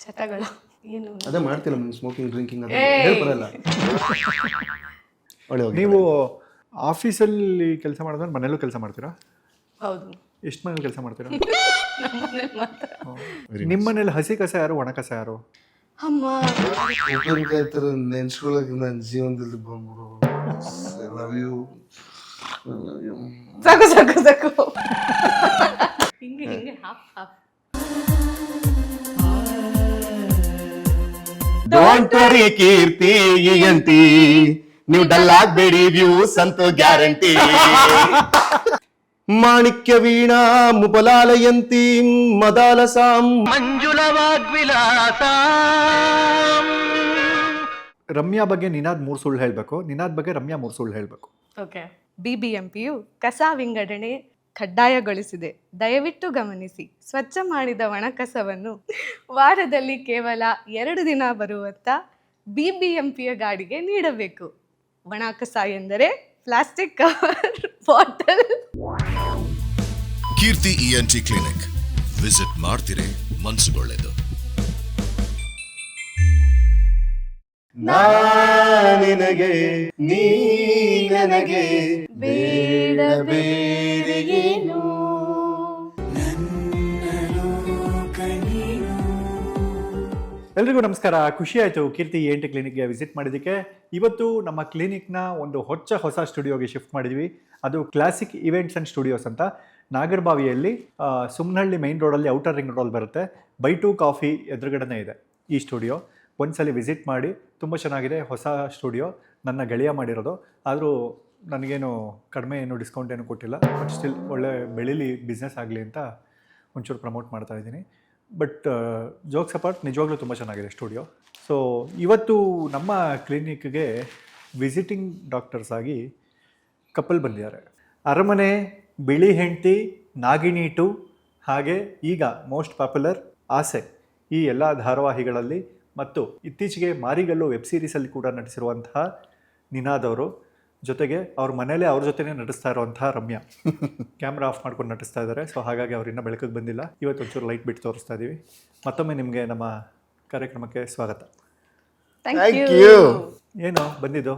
ಚಟಗಳು ಏನು ಅದೇ ಮಾಡ್ತಿಲ್ಲ ನೀನು ಸ್ಮೋಕಿಂಗ್ ಡ್ರಿಂಕಿಂಗ್ ಅದೇ ಹೇಳ್ಬರಲ್ಲ. ನೀವು ಆಫೀಸಲ್ಲಿ ಕೆಲಸ ಮಾಡಿದ್ರೆ ಮನೇಲೂ ಕೆಲಸ ಮಾಡ್ತೀರಾ? ಹೌದು. ಎಷ್ಟು ಮನೇಲಿ ಕೆಲಸ ಮಾಡ್ತೀರಾ? ನಮ್ಮನೇಲಿ ಮಾತ್ರ. ನಿಮ್ಮ ಮನೇಲಿ ಹಸಿ ಕಸ ಯಾರು, ಒಣ ಕಸ ಯಾರು? ಅಮ್ಮ ಉಪ್ಪಿನಕಾಯಿ ಥರ ನೆನ್ಸ್ಕೊಳಕ್ಕೆ ನನ್ನ ಜೀವನದಲ್ಲಿ ಬಂದ್ಬಿಡು. I love you. ಸಾಕು ಸಾಕು ಸಾಕು. ಹಿಂಗೆ ಹಿಂಗೆ half half. Don't worry Keerthi ಎಂಟಿ, ನೀವು ಡಲ್ ಆಗ್ಬೇಡಿ, ವ್ಯೂಸ್ ಅಂತೂ ಗ್ಯಾರಂಟಿ. ಮಾಣಿಕ್ಯ ವೀಣಾ ಮುಪಲಾಲಯಂತಿ ಮದಾಲಸಾಂ ಮಂಜುಳವಾಗ್ವಿಲಾಸ. ರಮ್ಯಾ ಬಗ್ಗೆ ನಿನಾದ್ 3 ಸುಳ್ಳು ಹೇಳಬೇಕು, ನಿನಾದ್ ಬಗ್ಗೆ ರಮ್ಯಾ 3 ಸುಳ್ಳು ಹೇಳಬೇಕು. ಓಕೆ. ಬಿಬಿಎಂಪಿಯು ಕಸ ವಿಂಗಡಣೆ ಕಡ್ಡಾಯಗೊಳಿಸಿದೆ. ದಯವಿಟ್ಟು ಗಮನಿಸಿ, ಸ್ವಚ್ಛ ಮಾಡಿದ ಒಣಕಸವನ್ನು ವಾರದಲ್ಲಿ ಕೇವಲ 2 ದಿನ ಬರುವಂತ ಬಿಬಿಎಂಪಿಯ ಗಾಡಿಗೆ ನೀಡಬೇಕು. ಒಣ ಕಸ ಎಂದರೆ ಪ್ಲಾಸ್ಟಿಕ್ ಕವರ್, ಬಾಟಲ್. ಕೀರ್ತಿ ENT ಕ್ಲಿನಿಕ್ ವಿಸಿಟ್ ಮಾಡ್ತಿರೇ ಮನ್ಸುಗೊಳ್ಳೆದು. ನಿನಗೆ ನೀ ನನಗೆ ಬೇಡ ಬೇರೆ ಏನು. ಎಲ್ರಿಗೂ ನಮಸ್ಕಾರ. ಖುಷಿ ಆಯಿತು ಕೀರ್ತಿ ENT ಕ್ಲಿನಿಕ್ಗೆ ವಿಸಿಟ್ ಮಾಡಿದ್ದಕ್ಕೆ. ಇವತ್ತು ನಮ್ಮ ಕ್ಲಿನಿಕ್ನ ಒಂದು ಹೊಸ ಸ್ಟುಡಿಯೋಗೆ ಶಿಫ್ಟ್ ಮಾಡಿದ್ವಿ. ಅದು ಕ್ಲಾಸಿಕ್ ಇವೆಂಟ್ಸ್ ಆ್ಯಂಡ್ ಸ್ಟುಡಿಯೋಸ್ ಅಂತ ನಾಗರಬಾವಿಯಲ್ಲಿ, ಸುಮ್ನಹಳ್ಳಿ ಮೈನ್ ರೋಡಲ್ಲಿ, ಔಟರ್ ರಿಂಗ್ ರೋಡಲ್ಲಿ ಬರುತ್ತೆ. ಬೈ2 ಕಾಫಿ ಎದುರುಗಡೆನೇ ಇದೆ ಈ ಸ್ಟುಡಿಯೋ. ಒಂದ್ಸಲಿ ವಿಸಿಟ್ ಮಾಡಿ, ತುಂಬ ಚೆನ್ನಾಗಿದೆ. ಹೊಸ ಸ್ಟುಡಿಯೋ, ನನ್ನ ಗೆಳೆಯ ಮಾಡಿರೋದು. ಆದರೂ ನನಗೇನು ಕಡಿಮೆ ಏನು ಡಿಸ್ಕೌಂಟ್ ಏನು ಕೊಟ್ಟಿಲ್ಲ. ಬಟ್ ಸ್ಟಿಲ್ ಒಳ್ಳೆ ಬೆಳೀಲಿ, ಬಿಸ್ನೆಸ್ ಆಗಲಿ ಅಂತ ಒಂಚೂರು ಪ್ರಮೋಟ್ ಮಾಡ್ತಾ ಇದ್ದೀನಿ. ಬಟ್ ಜೋಕ್ಸ್ ಅಪಾರ್ಟ್, ನಿಜವಾಗ್ಲೂ ತುಂಬ ಚೆನ್ನಾಗಿದೆ ಸ್ಟುಡಿಯೋ. ಸೊ ಇವತ್ತು ನಮ್ಮ ಕ್ಲಿನಿಕ್ಗೆ ವಿಸಿಟಿಂಗ್ ಡಾಕ್ಟರ್ಸ್ ಆಗಿ ಕಪಲ್ ಬಂದಿದ್ದಾರೆ. ಅರಮನೆ, ಬಿಳಿ ಹೆಂಡತಿ, ನಾಗಿಣಿ 2, ಹಾಗೆ ಈಗ ಮೋಸ್ಟ್ ಪಾಪ್ಯುಲರ್ ಆಸೆ, ಈ ಎಲ್ಲ ಧಾರಾವಾಹಿಗಳಲ್ಲಿ ಮತ್ತು ಇತ್ತೀಚೆಗೆ ಮಾರಿಗಲ್ಲು ವೆಬ್ ಸೀರೀಸಲ್ಲಿ ಕೂಡ ನಟಿಸಿರುವಂತಹ ನಿನಾದ್ ಅವರು, ಜೊತೆಗೆ ಅವ್ರ ಮನೇಲೇ ಅವ್ರ ಜೊತೆನೇ ನಟಿಸ್ತಾ ಇರುವಂತಹ ರಮ್ಯಾ. ಕ್ಯಾಮ್ರಾ ಆಫ್ ಮಾಡ್ಕೊಂಡು ನಟಿಸ್ತಾ ಇದ್ದಾರೆ. ಸೊ ಹಾಗಾಗಿ ಅವ್ರಿನ್ನ ಬೆಳಕಿಗೆ ಬಂದಿಲ್ಲ. ಇವತ್ತು ಒಂಚೂರು ಲೈಟ್ ಬಿಟ್ಟು ತೋರಿಸ್ತಾ ಇದ್ದೀವಿ. ಮತ್ತೊಮ್ಮೆ ನಿಮಗೆ ನಮ್ಮ ಕಾರ್ಯಕ್ರಮಕ್ಕೆ ಸ್ವಾಗತ. Thank you. ಏನು ಬಂದಿದ್ದು?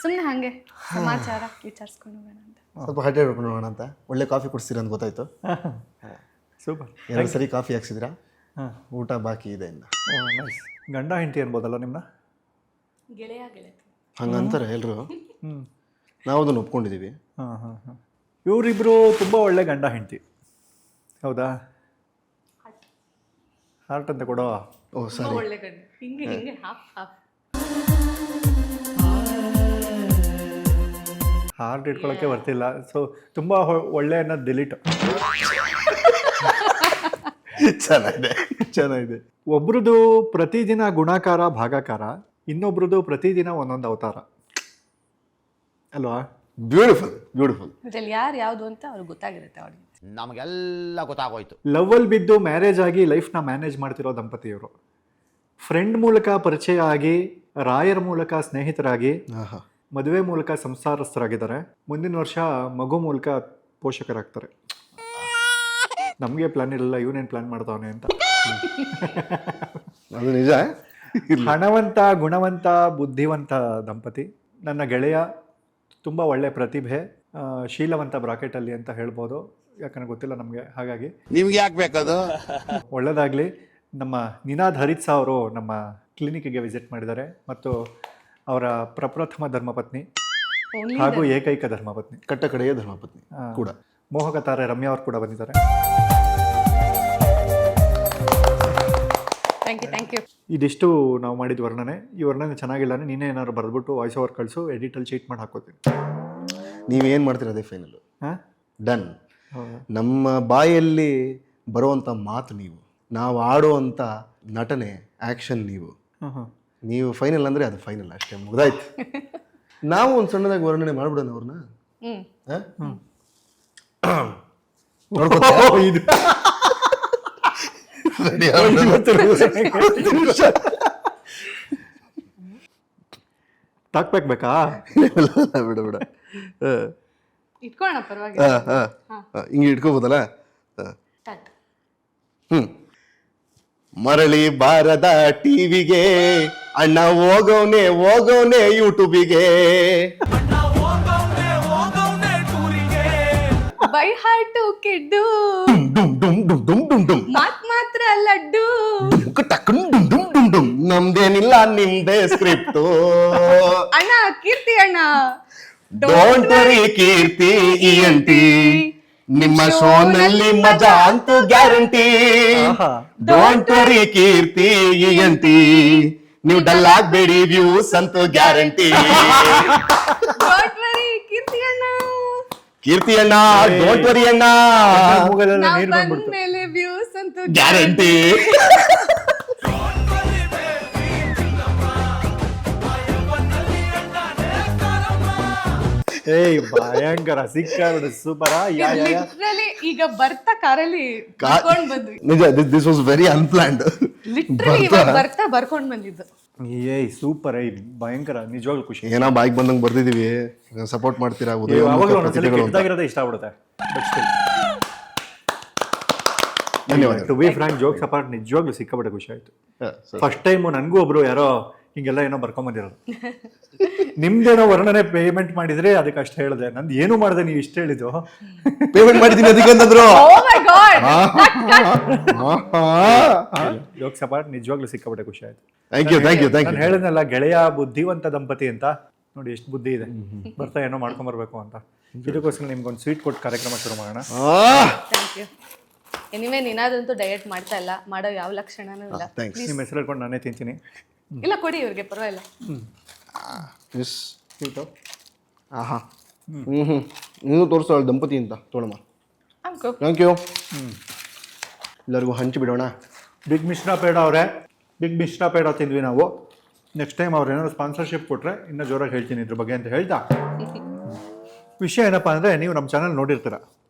ಸುಮ್ಮನೆ ಹಾಗೆ ಸಮಾಚಾರ ವಿಚಾರಿಸ್ಕೊಂಡು ಹೋಗೋಣ ಅಂತ. ಸ್ವಲ್ಪ ಹಟ್ಟೆ ಹಿಡ್ಕೊಂಡು ಹೋಗೋಣ ಅಂತ. ಒಳ್ಳೆ ಕಾಫಿ ಕುಡಿಸ್ತೀರ ಅಂತ ಗೊತ್ತಾಯ್ತು. ಸೂಪರ್. 2 ಸರಿ ಕಾಫಿ ಹಾಕ್ಸಿದ್ರಾ? ಹಾಂ, ಊಟ ಬಾಕಿ ಇದೆ ಇನ್ನು. ನೈಸ್. ಗಂಡ ಹೆಂಡತಿ ಅನ್ಬೋದಲ್ಲ ನಿಮ್ಮನ್ನ? ಗೆಳೆಯ ಗೆಳತಿ ಹಂಗಂತಾರೆ ಎಲ್ಲರೂ. ಹ್ಞೂ, ನಾವು ಅದನ್ನು ಒಪ್ಕೊಂಡಿದ್ದೀವಿ. ಹಾಂ. ಇವರಿಬ್ಬರು ತುಂಬ ಒಳ್ಳೆ ಗಂಡ ಹೆಂಡತಿ, ಹೌದಾ? ಹಾರ್ಟ್ ಅಂತ ಕೊಡೋ. ಓ ಸಾರಿ. ಒಳ್ಳೆ ಗಂಡ. ಹಿಂಗೆ ಹಿಂಗೆ ಹಾಫ್ ಹಾಫ್. ಹಾರ್ಟ್ ಇಟ್ಕೊಳ್ಳೋಕ್ಕೆ ಬರ್ತಿಲ್ಲ. ಸೊ ತುಂಬ ಒಳ್ಳೆ ಅನ್ನೋದು ಡಿಲೀಟ್. ಚೆನ್ನಾಗಿದೆ. ಒಬ್ರದ್ದು ಪ್ರತಿದಿನ ಗುಣಾಕಾರ ಭಾಗಾಕಾರ, ಇನ್ನೊಬ್ರದ್ದು ಪ್ರತಿದಿನ ಒಂದೊಂದು ಅವತಾರ ಅಲ್ವಾ? ಬ್ಯೂಟಿಫುಲ್. ಇದ್ರಲ್ಲಿ ಯಾವುದು ಅಂತ ಅವ್ರಿಗೆ ಗೊತ್ತಾಗಿರುತ್ತೆ. ಅವ್ರಿಗೆ ನಮಗೆಲ್ಲ ಗೊತ್ತಾಗೋಯ್ತು. ಲವ್ವಲ್ಲಿ ಬಿದ್ದು ಮ್ಯಾರೇಜ್ ಆಗಿ ಲೈಫ್ನ ಮ್ಯಾನೇಜ್ ಮಾಡ್ತಿರೋ ದಂಪತಿಯವರು. ಫ್ರೆಂಡ್ ಮೂಲಕ ಪರಿಚಯ ಆಗಿ, ರಾಯರ್ ಮೂಲಕ ಸ್ನೇಹಿತರಾಗಿ, ಮದುವೆ ಮೂಲಕ ಸಂಸಾರಸ್ಥರಾಗಿದ್ದಾರೆ. ಮುಂದಿನ ವರ್ಷ ಮಗು ಮೂಲಕ ಪೋಷಕರಾಗ್ತಾರೆ. ನಮಗೆ ಪ್ಲಾನ್ ಇರಲಿಲ್ಲ, ಇವನೇನು ಪ್ಲಾನ್ ಮಾಡ್ತಾವನೆ ಅಂತ. ಅದು ನಿಜ. ಹಣವಂತ, ಗುಣವಂತ, ಬುದ್ಧಿವಂತ ದಂಪತಿ. ನನ್ನ ಗೆಳೆಯ ತುಂಬ ಒಳ್ಳೆ ಪ್ರತಿಭೆ, ಶೀಲವಂತ ಬ್ರಾಕೆಟಲ್ಲಿ ಅಂತ ಹೇಳ್ಬೋದು. ಯಾಕಂದ್ರೆ ಗೊತ್ತಿಲ್ಲ ನಮಗೆ, ಹಾಗಾಗಿ ನಿಮ್ಗೆ ಯಾಕೆ ಬೇಕದು? ಒಳ್ಳೆಯದಾಗಲಿ. ನಮ್ಮ ನಿನಾದ್ ಹರಿತ್ಸಾ ಅವರು ನಮ್ಮ ಕ್ಲಿನಿಕ್ಗೆ ವಿಸಿಟ್ ಮಾಡಿದ್ದಾರೆ ಮತ್ತು ಅವರ ಪ್ರಪ್ರಥಮ ಧರ್ಮಪತ್ನಿ ಹಾಗೂ ಏಕೈಕ ಧರ್ಮಪತ್ನಿ, ಕಟ್ಟ ಕಡೆಯ ಧರ್ಮಪತ್ನಿ ಕೂಡ, ಮೋಹಕ ತಾರೆ ರಮ್ಯಾ ಅವರು ಕೂಡ ಬಂದಿದ್ದಾರೆ. Thank you. ಇದಿಷ್ಟು ನಾವು ಮಾಡಿದ ವರ್ಣನೆ. ಈ ವರ್ಣನೆ ಚೆನ್ನಾಗಿಲ್ಲ ಅಂದರೆ ನೀನೇ ಏನಾದ್ರು ಬರೆದ್ಬಿಟ್ಟು ವಾಯ್ಸ್ ಓವರ್ ಕಳಿಸು, ಎಡಿಟಲ್ಲಿ ಚೀಟ್ ಮಾಡಿ ಹಾಕೋತೀನಿ. ನೀವೇನು ಮಾಡ್ತೀರ ಅದೇ ಫೈನಲ್ಲು. ಹಾಂ, ಡನ್. ನಮ್ಮ ಬಾಯಲ್ಲಿ ಬರುವಂಥ ಮಾತು ನೀವು, ನಾವು ಆಡುವಂಥ ನಟನೆ, ಆ್ಯಕ್ಷನ್ ನೀವು. ನೀವು ಫೈನಲ್ ಅಂದರೆ ಅದು ಫೈನಲ್ ಅಷ್ಟೇ, ಮುಗ್ದಾಯ್ತು. ನಾವು ಒಂದು ಸಣ್ಣದಾಗಿ ವರ್ಣನೆ ಮಾಡ್ಬಿಡೋಣ ಅವ್ರನ್ನ. ಇದು ತಾಕ್ಬೇಕಾ? ಬಿಡ ಇಟ್ಕೊಳ್ಳೋಣ, ಪರವಾಗಿಲ್ಲ. ಹಿಂಗೆ ಇಟ್ಕೋಬೋದಲ್ಲ. ಮರಳಿ ಬಾರದ ಟಿವಿಗೆ ಅಣ್ಣ ಹೋಗವ್ನೆ ಯೂಟ್ಯೂಬಿಗೆ. ಬೈ ಹಾರ್ಟು ಕಿಡ್ಡು ಡುಮ್ ಡುಮ್ ಡುಮ್ ಡುಮ್ ಡುಮ್ ಡುಮ್ ಮಾತ್ ಮಾತ್ರ ಲಡ್ಡು. ಟಕ್ಕನ್ ಡುಮ್ ಡುಮ್ ಡುಮ್ ಡುಮ್. ನಮ್ದೇನಿಲ್ಲ ನಿಮ್ದೇ ಸ್ಕ್ರಿಪ್ಟು. ಅಣ್ಣ ಕೀರ್ತಿ ಅಣ್ಣ ಡೋಂಟ್ ವರಿ ಕೀರ್ತಿ ENT, ನಿಮ್ಮ ಶೋನಲ್ಲಿ ಮಜಾ ಅಂತೂ ಗ್ಯಾರಂಟಿ. ಆಹಾ. ಡೋಂಟ್ ವರಿ ಕೀರ್ತಿ ENT, ನೀವು ಡಲ್ ಆಗ್ಬೇಡಿ, ವ್ಯೂಸ್ ಅಂತೂ ಗ್ಯಾರಂಟಿ. ಡೋಂಟ್ ವರಿ ಕೀರ್ತಿ ಅಣ್ಣ. ಕೀರ್ತಿ ಅಣ್ಣ ಡೋಂಟ್ ವರಿ ಅಣ್ಣ, ಮೂಗಲೆಲ್ಲ ನಾವ್ ನೀರು ಬಂದ್ಬಿಡ್ತು. ಬಂದ್ಮೇಲೆ ವ್ಯೂಸ್ ಅಂತೂ ಗ್ಯಾರಂಟಿ. ಏಯ್ ಭಯಂಕರ ಸಿಕ್ಕಾಬಿಡು ಸೂಪರ್. ಲಿಟ್ರಲಿ ಈಗ ಬರ್ತಾ ಕಾರಲ್ಲಿ ಬರ್ಕೊಂಡ್ ಬಂದ್ವಿ. ನಿಜ, this was very unplanned. Literally ಇವಾಗ ಬರ್ತಾ ಬರ್ಕೊಂಡ್ ಬಂದಿದ್ದು. ಏಯ್ ಸೂಪರ್. ಏಯ್ ಭಯಂಕರ, ನಿಜವಾಗ್ಲೂ ಖುಷಿ. ಏನೋ ಬಾಯಿಗೆ ಬಂದಂಗೆ ಬರ್ದಿದೀವಿ, ಸಪೋರ್ಟ್ ಮಾಡ್ತೀರಾ. ಯಾವಾಗಲೂ ಒಂದೊಂದ್ಸಲಿ ಕೆಟ್ಟದಾಗಿರೋದೇ ಇಷ್ಟ ಆಗ್ಬಿಡುತ್ತೆ. ಧನ್ಯವಾದ. To be frank, jokes apart, ನಿಜವಾಗ್ಲೂ ಸಿಕ್ಕಾಬಿಟ್ಟೆ ಖುಷಿ ಆಯ್ತು. ಫಸ್ಟ್ ಟೈಮ್ ನನಗೂ ಒಬ್ರು ಯಾರೋ ಹಿಂಗೆಲ್ಲ ಏನೋ ಬರ್ಕೊಂಬಂದಿರೋದು. ನಿಮ್ದೇನೋ ವರ್ಣನೆ ಪೇಮೆಂಟ್ ಮಾಡಿದ್ರೆ ಅದಕ್ಕೆ ಅಷ್ಟು ಹೇಳಿದೆ, ನಂದು ಏನು ಮಾಡಿದೆ ನೀವು ಇಷ್ಟ ಹೇಳಿದ್ದು. ಪೇಮೆಂಟ್ ಮಾಡಿದ್ದೀನಿ ಅದಕ್ಕೆ ಅಂತಂದ್ರು. Oh my God! Jokes apart, ನಿಜವಾಗ್ಲೂ ಸಿಕ್ಕಾಬಿಟ್ಟೆ ಖುಷಿ ಆಯ್ತು. Thank you. ನಾನು ಹೇಳಿದ್ನಲ್ಲ ಗೆಳೆಯ ಬುದ್ಧಿವಂತ ದಂಪತಿ ಅಂತ, ನೋಡಿ ಎಷ್ಟು ಬುದ್ಧಿ ಇದೆ, ಬರ್ತಾ ಏನೋ ಮಾಡ್ಕೊಂಬರ್ಬೇಕು ಅಂತ. ಇದಕ್ಕೋಸ್ಕರ ನಿಮ್ಗೊಂದು ಸ್ವೀಟ್ ಕೊಟ್ಟು ಕಾರ್ಯಕ್ರಮ ಶುರು ಮಾಡೋಣ. Thank you. ಎನಿವೆ ನೀನಾದಂತೂ ಡಯಟ್ ಮಾಡ್ತಾ ಇಲ್ಲ, ಮಾಡೋ ಯಾವ ಲಕ್ಷಣನೂ ಇಲ್ಲ. ನಿಮ್ಮ ಹೆಸರು ಹೇಳ್ಕೊಂಡು ನಾನೇ ತಿಂತೀನಿ. ಇಲ್ಲ ಕೊಡಿ ಇವ್ರಿಗೆ, ಪರವಾಗಿಲ್ಲ. ಸ್ವೀಟು ಆಹಾ. ನೀನು ತೋರಿಸೋ ದಂಪತಿ ಅಂತ ತೊಗೊಳಮ್ಮ. ಅಂಕೋ ಥ್ಯಾಂಕ್ ಯು. ಎಲ್ಲರಿಗೂ ಹಂಚಿ ಬಿಡೋಣ. ಬಿಗ್ ಮಿಶ್ರಾ ಪೇಡ ಅವರೇ, ಬಿಗ್ ಮಿಶ್ರಾ ಪೇಡ ತಿಂದ್ವಿ ನಾವು. ನೆಕ್ಸ್ಟ್ ಟೈಮ್ ಅವ್ರು ಏನಾದ್ರು ಸ್ಪಾನ್ಸರ್ಶಿಪ್ ಕೊಟ್ಟರೆ ಇನ್ನೂ ಜೋರಾಗಿ ಹೇಳ್ತೀನಿ ಇದ್ರ ಬಗ್ಗೆ ಅಂತ ಹೇಳ್ತಾ, ವಿಷಯ ಏನಪ್ಪ ಅಂದರೆ, ನೀವು ನಮ್ಮ ಚಾನಲ್ ನೋಡಿರ್ತೀರ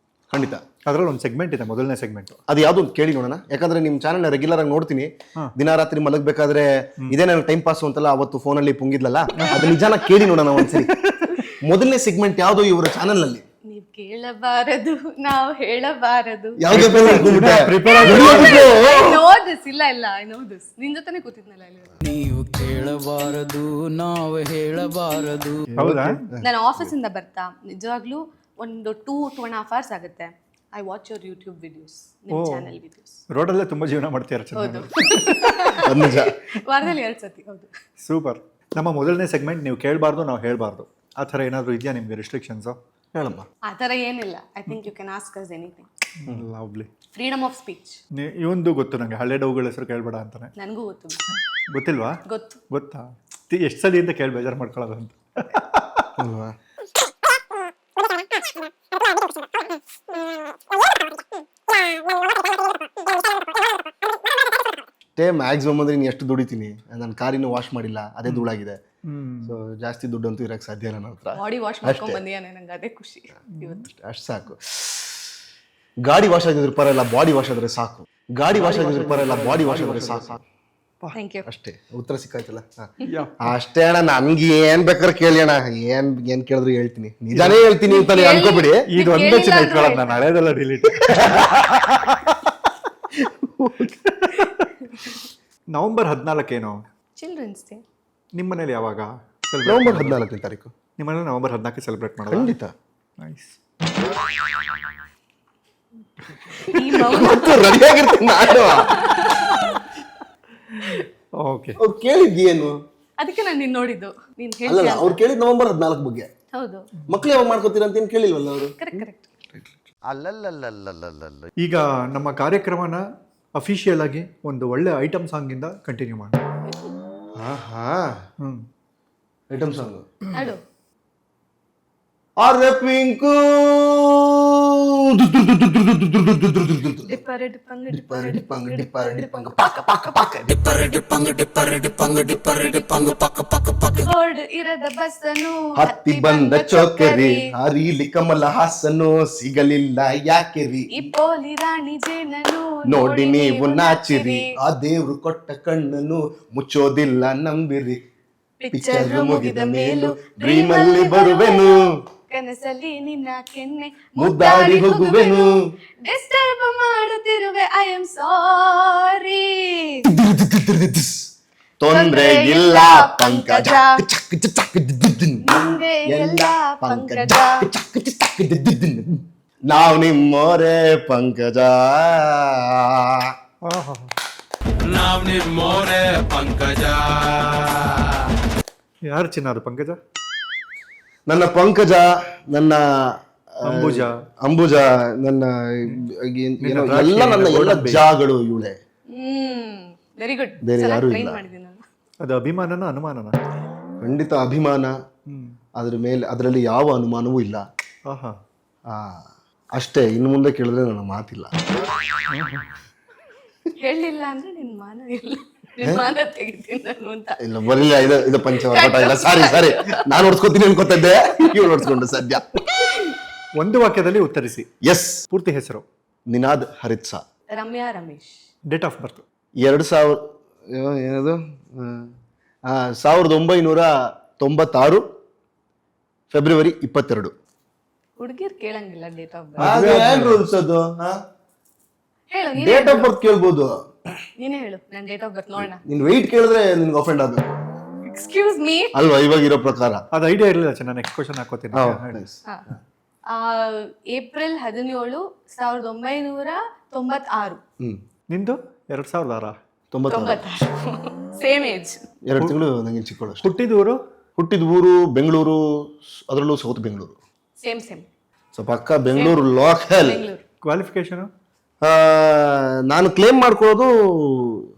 ಖಂಡಿತ. ಅದರಲ್ಲಿ ಒಂದು ಸೆಗ್ಮೆಂಟ್ ಇದೆ, ಮೊದಲನೇ ಸೆಗ್ಮೆಂಟ್. ಅದು ಯಾವ್ದು ಅಂತ ಕೇಳಿ ನೋಡೋಣ. ಯಾಕಂದ್ರೆ ನಿಮ್ಮ ಚಾನಲ್ ರೆಗ್ಯುಲರ್ ಆಗಿ ನೋಡ್ತೀನಿ. ದಿನ ರಾತ್ರಿ ಮಲಗಬೇಕಾದ್ರೆ ಇದೇ ನನ್ನ ಟೈಮ್ ಪಾಸ್ ಅಂತಲ್ಲ ಅವತ್ತು ಫೋನಲ್ಲಿ ಪುಂಗಿದ್ಲಲ್ಲ, ಅದು ನಿಜಾನ ಕೇಳಿ ನೋಡೋಣ ಒಂದ್ಸರಿ. ಮೊದಲನೇ ಸೆಗ್ಮೆಂಟ್ ಯಾವ್ದು ಇವರ ಚಾನಲ್ ನಲ್ಲಿ? ನೀವ್ ಕೇಳಬಾರದು, ನಾವು ಹೇಳಬಾರದು. ಇಲ್ಲ ಐ ನೋ ದಿಸ್. ನಿನ್ ಜೊತೆನೆ ಕೂತಿದ್ನಲ್ಲ ಇಲ್ಲಿ. ನೀವು ಕೇಳಬಾರದು, ನಾವು ಹೇಳಬಾರದು. ಹೌದಾ? ನಾನು ಆಫೀಸಿಂದ ಬರ್ತಾ ನಿಜವಾಗ್ಲೂ ಒಂದು 2.5 hours ಆಗುತ್ತೆ. I watch your YouTube videos, ನಿಮ್ಮ ಚಾನೆಲ್ ವಿಡಿಯೋಸ್. ರೋಡಲ್ಲೇ ತುಂಬ ಜೀವನ ಮಾಡ್ತೀರ. ಹೌದು, ನಿಜ. ವಾರದಲ್ಲಿ 2 ಸತಿ. ಹೌದು, ಸೂಪರ್. ನಮ್ಮ ಮೊದಲನೇ ಸೆಗ್ಮೆಂಟ್ ನೀವು ಕೇಳಬಾರ್ದು, ನಾವು ಹೇಳಬಾರ್ದು. ಆ ಥರ ಏನಾದರೂ ಇದೆಯಾ ನಿಮಗೆ ರಿಸ್ಟ್ರಿಕ್ಷನ್ಸು? ಹೇಳಮ್ಮ. ಆ ಥರ ಏನಿಲ್ಲ. I think you can ask us anything. Lovely. Freedom of speech. ಇವಂದು ಗೊತ್ತು ನನಗೆ, ಹಳೆ ಡೌಗಳ ಹೆಸರು ಕೇಳಬೇಡ ಅಂತಾನೆ. ನನಗೂ ಗೊತ್ತು. ಗೊತ್ತಿಲ್ವಾ? ಗೊತ್ತು. ಗೊತ್ತಾ? ಎಷ್ಟು ಸಲ ಅಂತ ಕೇಳಿ ಬೇಜಾರು ಮಾಡ್ಕೊಳ್ಳೋದು ಅಂತ ಅಲ್ವಾ? ಅಷ್ಟೇ ಮ್ಯಾಕ್ಸಿಮಮ್ ಅಂದ್ರೆ ನೀನು ಎಷ್ಟು ದುಡಿತೀನಿ, ನಾನು ಕಾರಿನೂ ವಾಶ್ ಮಾಡಿಲ್ಲ, ಅದೇ ಧೂಳಾಗಿದೆ. ಸೊ ಜಾಸ್ತಿ ದುಡ್ಡಂತೂ ಇರಕ್ಕೆ ಸಾಧ್ಯ ಇಲ್ಲ ನನ್ನ ಹತ್ರ. ಬಾಡಿ ವಾಶ್ ಮಾಡ್ಕೊಂಡ್ ಬಂದಿಯಾನೆ, ನಂಗೆ ಅದೇ ಖುಷಿ ಇವತ್ತು. ಅಷ್ಟು ಸಾಕು. ಗಾಡಿ ವಾಶ್ ಆಗಿದ್ರೆ ಪರಲ್ಲ, ಬಾಡಿ ವಾಶ್ ಆದ್ರೆ ಸಾಕು. ಗಾಡಿ ವಾಶ್ ಆಗಿದ್ರೆ ಪರಲ್ಲ, ಬಾಡಿ ವಾಶ್ ಆದ್ರೆ ಸಾಕು. Thank you. ಅಷ್ಟೇ ಉತ್ತರ ಸಿಕ್ಕಾಯ್ತಲ್ಲ. ಅಷ್ಟೇ ಅಣ್ಣ, ನನ್ಗೆ ಏನ್ ಬೇಕಾದ್ರೆ ಕೇಳಿ ಅಣ್ಣ, ಏನ್ ಕೇಳಿದ್ರು ಹೇಳ್ತೀನಿ, ನಿಜಾನೇ ಹೇಳ್ತೀನಿ ಅಂತ ಅನ್ಕೋಬಿಡಿ. ಇದು ಒಂದೇ ಚಿನ್ನ ಇಟ್ಕೊಳ್ಳೋದು, ನಾನು ಹಳೇದೆಲ್ಲ ಡಿಲೀಟ್. ನವೆಂಬರ್ 14 ಏನು ಚಿಲ್ಡ್ರನ್ಸ್ ಡೇ. ನಿಮ್ಮ ಮನೇಲಿ ಯಾವಾಗ? ನವೆಂಬರ್ 14ನೇ ತಾರೀಕು. ನಿಮ್ಮ ಮನೇಲಿ ನವೆಂಬರ್ 14 ಸೆಲೆಬ್ರೇಟ್ ಮಾಡೋದು? ಖಂಡಿತ. ನೈಸ್. ರೆಡಿ ಆಗಿರ್ತೀನಿ ನಾನು. ಓಕೆ. ಅವ್ರು ಕೇಳಿದ್ದೇನು? ಅದಕ್ಕೆ ನಾನು ನಿನ್ನ ನೋಡಿದ್ದು. ನೀನ್ ಅಲ್ಲಲ್ಲ, ಹೇಳ್ತೀಯ. ಅವ್ರು ಕೇಳಿದ್ ನವೆಂಬರ್ 14 ಬಗ್ಗೆ. ಹೌದು, ಮಕ್ಳು ಯಾವಾಗ ಮಾಡ್ಕೋತೀರ ಅಂತ ಏನ್ ಕೇಳಿಲ್ವಲ್ಲ ಅವರು. ಕರೆಕ್ಟ್. ಅಲ್ಲಲ್ಲಲ್ಲಲ್ಲಲ್ಲಲ್ಲ ಈಗ ನಮ್ಮ ಕಾರ್ಯಕ್ರಮನ ಅಫಿಷಿಯಲ್ ಆಗಿ ಒಂದು ಒಳ್ಳೆ ಐಟಮ್ ಸಾಂಗ್ ಇಂದ ಕಂಟಿನ್ಯೂ ಮಾಡೋಣ. ಐಟಮ್ ಸಾಂಗ್ ಹಾಡು. ಅರೆ ಪಿಂಕು ಡಿಪ್ಪರ್ ಡಿಪ್ಪಂಗ್ ಡಿಪ್ಪರ್ ಡಿಪ್ಪಂಗ್ ಡಿಪ್ಪರ್ ಡಿಪ್ಪಂಗ್ ಪಕ್ಕ ಪಕ್ಕ ಪಕ್ಕ ಡಿಪ್ಪರ್ ಡಿಪ್ಪಂಗ್ ಡಿಪ್ಪರ್ ಡಿಪ್ಪಂಗ್ ಡಿಪ್ಪರ್ ಡಿಪ್ಪಂಗ್ ಪಕ್ಕ ಪಕ್ಕ ಪಕ್ಕ. ಬೋರ್ಡ್ ಇರದ ಬಸ್ಸನು ಹತ್ತಿ ಬಂದ ಚೋಕರಿ, ಹರಿಲಿ ಕಮಲ ಹಾಸನು, ಸಿಗಲಿಲ್ಲ ಯಾಕೆರಿ, ಈ ಪೋಲಿ ರಾಣಿ ಜೇನನು ನೋಡಿ ನೀವು ನಾಚಿರಿ, ಆ ದೇವ್ರು ಕೊಟ್ಟ ಕಣ್ಣನು ಮುಚ್ಚೋದಿಲ್ಲ ನಂಬಿರಿ, ಪಿಕ್ಚರ್ ಮುಗಿದ ಮೇಲೂ ಡ್ರೀಮ್ ಅಲ್ಲಿ ಬರುವೆನು, ಕನಸಲ್ಲಿ ನಿನ್ನ ಕೆನ್ನೆ ಮುದ್ದಾಡಿ ಹೋಗುವೆನು. ಡಿಸ್ಟರ್ಬ್ ಮಾಡುತ್ತಿರುವೆ ಐ ಆಮ್ ಸಾರಿ. ತೊಂದ್ರೆ ಇಲ್ಲ ಪಂಕಜ, ನಿಂಗೆ ಎಲ್ಲ ಪಂಕಜ. ನಾವು ನಿಮ್ಮೋರೆ ಪಂಕಜ. ನಾವ್ ನಿಮ್ಮೋರೆ ಪಂಕಜ. ಯಾರು ಚಿನ್ನ ಅದು ಪಂಕಜ? ನನ್ನ ಪಂಕಜ, ನನ್ನ ಅಂಬುಜ, ನನ್ನ ಏನೋ ಎಲ್ಲ ನನ್ನ ಎಲ್ಲ ಜಾಗಳು ಇವಳೆ. Very good. ಬೇರೆ ಯಾರು ಇಲ್ಲ. ಮಾಡಿದ್ದೀನಿ ನಾನು. ಅದು ಅಭಿಮಾನನ ಅನುಮಾನನ? ಖಂಡಿತ ಅಭಿಮಾನ. ಅದ್ರ ಮೇಲೆ ಅದರಲ್ಲಿ ಯಾವ ಅನುಮಾನವೂ ಇಲ್ಲ. ಆಹಾ, ಅಷ್ಟೇ. ಇನ್ನು ಮುಂದೆ ಕೇಳಿದ್ರೆ ನನ್ನ ಮಾತಿಲ್ಲ. ಹೇಳಿಲ್ಲ ಅಂದ್ರೆ ನಿನ್ ಮಾನ ಇಲ್ಲ, ನಿನ್ ಮಾನ ತೆಗಿತೀನಿ ನಾನು ಅಂತ. ಇಲ್ಲ ಬರಲಿಲ್ಲ. ಇದು ಪಂಚವರ್ಪಟ ಇಲ್ಲ. ಸಾರಿ ನಾನು ಹೊಡ್ಸ್ಕೊತೀನಿ ಅನ್ಕೋತಿದ್ದೆ, ಇವ್ರು ಹೊಡ್ಸ್ಕೊಂಡು ಸದ್ಯ. ಒಂದು ವಾಕ್ಯದಲ್ಲಿ ಉತ್ತರಿಸಿ. ಎಸ್. ಪೂರ್ತಿ ಹೆಸರು? Ninad Haritsa. Ramya Ramesh. Date of birth? 1996 February 22. ಹುಡುಗಿರ್ ಕೇಳಂಗಿಲ್ಲ ಡೇಟ್ ಆಫ್ ಬರ್ತ್. ಹೇಳು, ಡೇಟ್ ಆಫ್ ಬರ್ತ್ ಕೇಳ್ಬೋದು. ನೀನೇ ಹೇಳು, ನಾನು ಡೇಟ್ ಆಫ್ ಬರ್ತ್ ನೋಡೋಣ. ನಿನ್ ವೆಯ್ಟ್ ಕೇಳಿದ್ರೆ ನಿನ್ಗೆ ಅಫೆಂಡ್ ಆಗಬೇಕು ಎಕ್ಸ್ಕ್ಯೂಸ್ ಮೀ ಅಲ್ವಾ? ಇವಾಗ ಇರೋ ಪ್ರಕಾರ ಅದು ಐಡಿಯಾ ಇರಲಿಲ್ಲ. ಚೆನ್ನಾಗಿ ನೆಕ್ಸ್ಟ್ ಕ್ವಶನ್ ಹಾಕೋತೀನಿ. ಏಪ್ರಿಲ್ 17, 1996. ನಿಂದು 2006? 96. Same age. 2 ತಿಂಗಳು ನಂಗೆ ಚಿಕ್ಕಳು ಅಷ್ಟೇ. ಹುಟ್ಟಿದೂರು? ಹುಟ್ಟಿದ ಊರು ಬೆಂಗಳೂರು, ಅದರಲ್ಲೂ ಸೌತ್ ಬೆಂಗಳೂರು. ಸೇಮ್ ಸೊ ಪಕ್ಕ ಬೆಂಗಳೂರು ಲೋಕಲ್. ಕ್ವಾಲಿಫಿಕೇಶನ್? ನಾನು ಕ್ಲೇಮ್ ಮಾಡ್ಕೊಳ್ಳೋದು